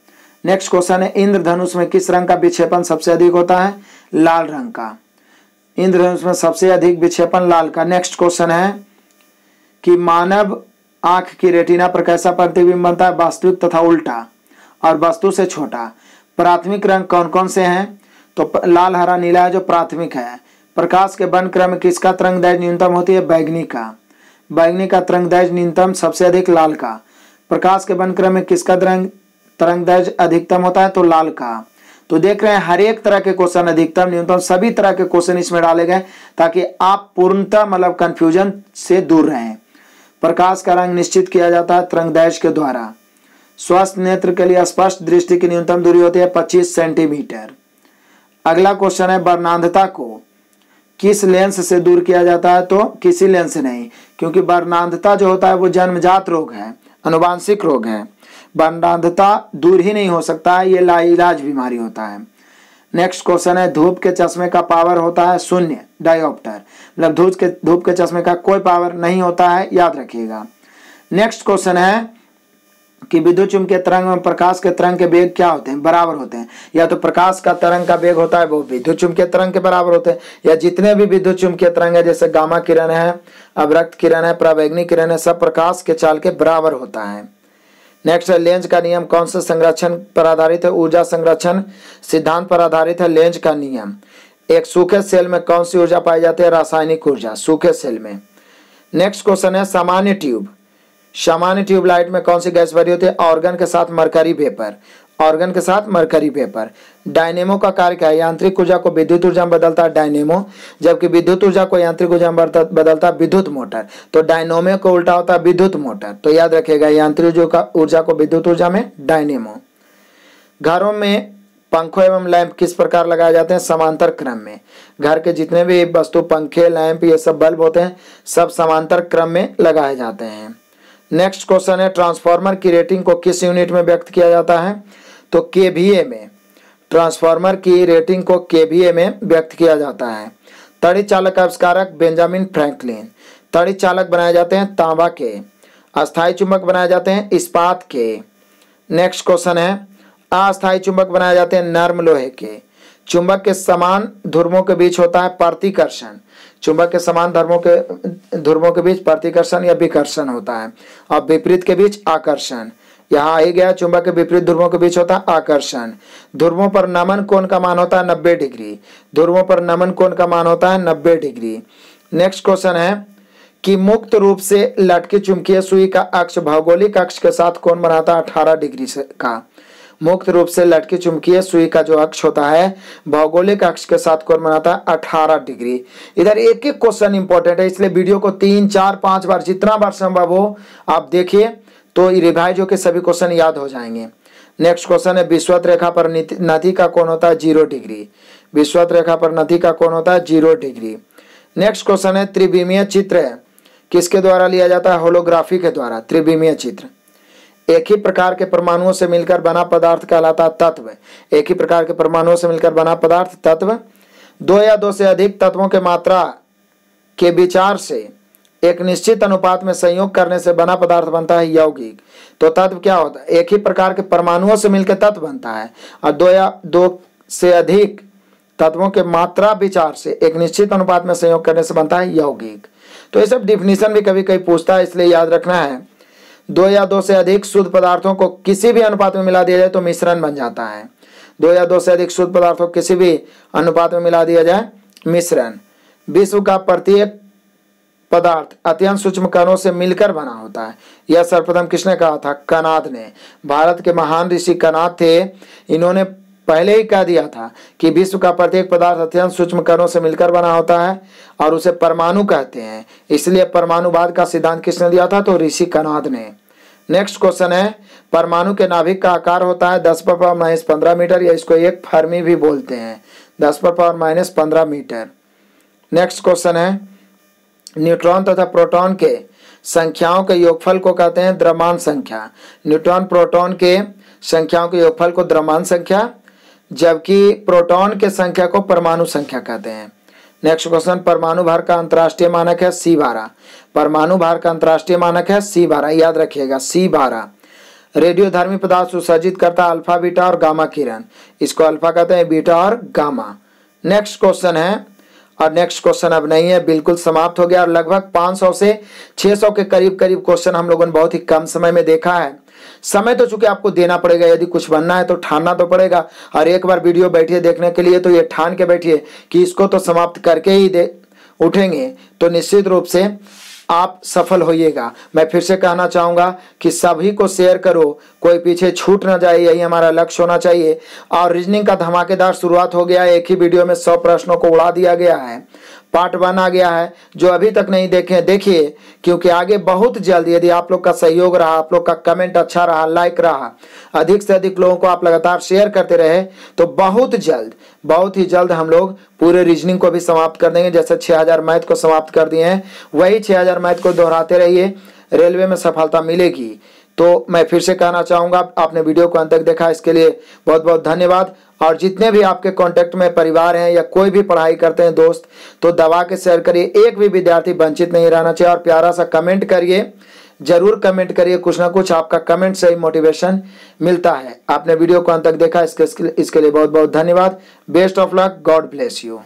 A: नेक्स्ट क्वेश्चन है इंद्रधनुष में किस रंग का विक्षेपण सबसे अधिक होता है, लाल रंग का। इंद्रधनुष में सबसे अधिक विक्षेपण लाल का। नेक्स्ट क्वेश्चन है कि मानव आंख की रेटिना पर कैसा प्रतिबिंब बनता है, वास्तविक तथा उल्टा और वस्तु से छोटा। प्राथमिक रंग कौन कौन से हैं, तो लाल हरा नीला है जो प्राथमिक है। प्रकाश के वर्ण क्रम में किसका तरंगदैर्घ्य न्यूनतम होती है, बैगनी का। बैगनी का तरंगदैर्घ्य न्यूनतम सबसे अधिक लाल का। प्रकाश के वर्ण क्रम में किसका तरंगदैर्घ्य अधिकतम होता है, तो लाल का। तो देख रहे हैं हर एक तरह के क्वेश्चन, अधिकतम न्यूनतम सभी तरह के क्वेश्चन इसमें डाले गए ताकि आप पूर्णतः मतलब कंफ्यूजन से दूर रहें। प्रकाश का रंग निश्चित किया जाता है तरंगदैर्घ्य के द्वारा। स्वस्थ नेत्र के लिए स्पष्ट दृष्टि की न्यूनतम दूरी होती है 25 सेंटीमीटर। अगला क्वेश्चन है वर्णांधता को किस लेंस से दूर किया जाता है, तो किसी लेंस से नहीं, क्योंकि वर्णांधता जो होता है वो जन्मजात रोग है, अनुवांशिक रोग है। वर्णांधता दूर ही नहीं हो सकता है, ये लाइलाज बीमारी होता है। नेक्स्ट क्वेश्चन है धूप के चश्मे का पावर होता है 0 डायोप्टर, मतलब धूप के चश्मे का कोई पावर नहीं होता है, याद रखिएगा। नेक्स्ट क्वेश्चन है कि विद्युत चुम्बकीय तरंग में प्रकाश के तरंग के वेग क्या होते हैं, बराबर होते हैं। या तो प्रकाश का तरंग का वेग होता है वो विद्युत चुम्बकीय तरंग के बराबर होते हैं, या जितने भी विद्युत चुम्बकीय तरंग है जैसे गामा किरण है, अवरक्त किरण है, परावैंगनी किरण है, सब प्रकाश के चाल के बराबर होता है। नेक्स्ट है लेंज का नियम कौन से संरक्षण पर आधारित है, ऊर्जा संरक्षण सिद्धांत पर आधारित है लेंज का नियम। एक सूखे सेल में कौन सी ऊर्जा पाई जाती है, रासायनिक ऊर्जा, सूखे सेल में। नेक्स्ट क्वेश्चन है सामान्य ट्यूबलाइट में कौन सी गैस भरी होती है, ऑर्गन के साथ मरकरी वेपर, ऑर्गन के साथ मरकरी वेपर। डायनेमो का कार्य क्या है, यांत्रिक ऊर्जा को विद्युत ऊर्जा में बदलता है डायनेमो, जबकि विद्युत ऊर्जा को यांत्रिक ऊर्जा में बदलता है विद्युत मोटर। तो डायनेमो को उल्टा होता है विद्युत मोटर, तो याद रखिएगा यांत्रिक ऊर्जा को विद्युत ऊर्जा में डायनेमो। घरों में पंखों एवं लैंप किस प्रकार लगाए जाते हैं, समांतर क्रम में। घर के जितने भी वस्तु पंखे लैंप ये सब बल्ब होते हैं सब समांतर क्रम में लगाए जाते हैं। नेक्स्ट क्वेश्चन है ट्रांसफार्मर की रेटिंग को किस यूनिट में व्यक्त किया जाता है, तो केवीए में। ट्रांसफार्मर की रेटिंग को केवीए में व्यक्त किया जाता है। तड़ी चालक आविष्कारक बेंजामिन फ्रैंकलिन। तड़ी चालक बनाए जाते हैं तांबा के। अस्थायी चुंबक बनाए जाते हैं इस्पात के। नेक्स्ट क्वेश्चन है अस्थायी चुंबक बनाए जाते हैं नर्म लोहे के। चुंबक के समान ध्रुवों के बीच होता है प्रतिकर्षण। चुंबक के समान ध्रुवों के बीच प्रतिकर्षण या विकर्षण होता है, और विपरीत के बीच आकर्षण। यहाँ आ ही गया, चुंबक के विपरीत ध्रुवों के बीच होता है आकर्षण। ध्रुवों पर नमन कोण का मान होता है 90 डिग्री। ध्रुवों पर नमन कोण का मान होता है 90 डिग्री। नेक्स्ट क्वेश्चन है कि मुक्त रूप से लटकी चुंबकीय सुई का अक्ष भौगोलिक अक्ष के साथ कोण बनाता है 18 डिग्री से का। मुक्त रूप से लटकी चुंबकीय सुई का जो अक्ष होता है भौगोलिक अक्ष के साथ कोण बनाता है 18 डिग्री। इधर एक एक क्वेश्चन इंपॉर्टेंट है, इसलिए वीडियो को 3, 4, 5 बार जितना बार संभव हो आप देखिए, तो रिवाइज होकर सभी क्वेश्चन याद हो जाएंगे। नेक्स्ट क्वेश्चन है विषुवत रेखा पर नदी का कोण होता है 0 डिग्री। विषुवत रेखा पर नदी का कोण होता है 0 डिग्री। नेक्स्ट क्वेश्चन है त्रिविमीय चित्र किसके द्वारा लिया जाता है, होलोग्राफी के द्वारा। त्रिविमीय चित्र एक ही प्रकार के परमाणुओं से मिलकर बना पदार्थ कहलाता है तत्व। एक ही प्रकार के परमाणुओं से मिलकर बना पदार्थ तत्व। 2 या 2 से अधिक तत्वों के मात्रा के विचार से एक निश्चित अनुपात में संयोग करने से बना पदार्थ बनता है यौगिक। तो तत्व क्या होता है, एक ही प्रकार के परमाणुओं से मिलकर तत्व बनता है, और 2 या 2 से अधिक तत्वों के मात्रा विचार से एक निश्चित अनुपात में संयोग करने से बनता है यौगिक। तो ये सब डिफिनीशन भी कभी कभी पूछता है, इसलिए याद रखना है। 2 या 2 से अधिक शुद्ध पदार्थों को किसी भी अनुपात में मिला दिया जाए तो मिश्रण बन जाता है। 2 या 2 से अधिक शुद्ध पदार्थों को किसी भी अनुपात में मिला दिया जाए मिश्रण। विश्व का प्रत्येक पदार्थ अत्यंत सूक्ष्म कणों से मिलकर बना होता है। यह सर्वप्रथम किसने कहा था, कनाद ने। भारत के महान ऋषि कनाद थे, इन्होंने पहले ही कह दिया था कि विश्व का प्रत्येक पदार्थ अत्यंत सूक्ष्म कणों से मिलकर बना होता है और उसे परमाणु कहते हैं। इसलिए परमाणुवाद का सिद्धांत किसने दिया था, तो ऋषि कनाद ने। नेक्स्ट क्वेश्चन है परमाणु के नाभिक का आकार होता है 10⁻⁻15 मीटर, या इसको एक फर्मी भी बोलते हैं, 10⁻⁻15 मीटर। नेक्स्ट क्वेश्चन है न्यूट्रॉन तथा प्रोटॉन के संख्याओं के योगफल को कहते हैं द्रव्यमान संख्या। न्यूट्रॉन प्रोटॉन के संख्याओं के योगफल को द्रव्यमान संख्या, जबकि प्रोटॉन के संख्या को परमाणु संख्या कहते हैं। नेक्स्ट क्वेश्चन परमाणु भार का अंतर्राष्ट्रीय मानक है C12। परमाणु भार का अंतर्राष्ट्रीय मानक है C12, याद रखिएगा C12। रेडियोधर्मी पदार्थ उत्सर्जित करता है अल्फा, बीटा और गामा किरण, इसको अल्फा कहते हैं, बीटा और गामा। नेक्स्ट क्वेश्चन है और नेक्स्ट क्वेश्चन अब नहीं है, बिल्कुल समाप्त हो गया। और लगभग 500 से 600 के करीब क्वेश्चन हम लोगों ने बहुत ही कम समय में देखा है। समय तो चूंकि आपको देना पड़ेगा, यदि कुछ बनना है तो ठानना तो पड़ेगा। और एक बार वीडियो बैठिए देखने के लिए तो ये ठान के बैठिए कि इसको तो समाप्त करके ही उठेंगे, तो निश्चित रूप से आप सफल होइएगा। मैं फिर से कहना चाहूँगा कि सभी को शेयर करो, कोई पीछे छूट ना जाए, यही हमारा लक्ष्य होना चाहिए। और रीजनिंग का धमाकेदार शुरुआत हो गया है। एक ही वीडियो में 100 प्रश्नों को उड़ा दिया गया है। पार्ट 1 आ गया है, जो अभी तक नहीं देखे देखिए, क्योंकि आगे बहुत जल्द यदि आप लोग का सहयोग रहा, आप लोग का कमेंट अच्छा रहा, लाइक रहा, अधिक से अधिक लोगों को आप लगातार शेयर करते रहे, तो बहुत ही जल्द हम लोग पूरे रीजनिंग को भी समाप्त कर देंगे। जैसे 6000 मैथ को समाप्त कर दिए हैं, वही 6000 मैथ को दोहराते रहिए, रेलवे में सफलता मिलेगी। तो मैं फिर से कहना चाहूँगा, आपने वीडियो को अंत तक देखा, इसके लिए बहुत बहुत धन्यवाद। और जितने भी आपके कांटेक्ट में परिवार हैं या कोई भी पढ़ाई करते हैं दोस्त, तो दबा के शेयर करिए, एक भी विद्यार्थी वंचित नहीं रहना चाहिए। और प्यारा सा कमेंट करिए, जरूर कमेंट करिए, कुछ ना कुछ आपका कमेंट से ही मोटिवेशन मिलता है। आपने वीडियो को अंत तक देखा, इसके लिए बहुत बहुत धन्यवाद। Best of luck, God bless you.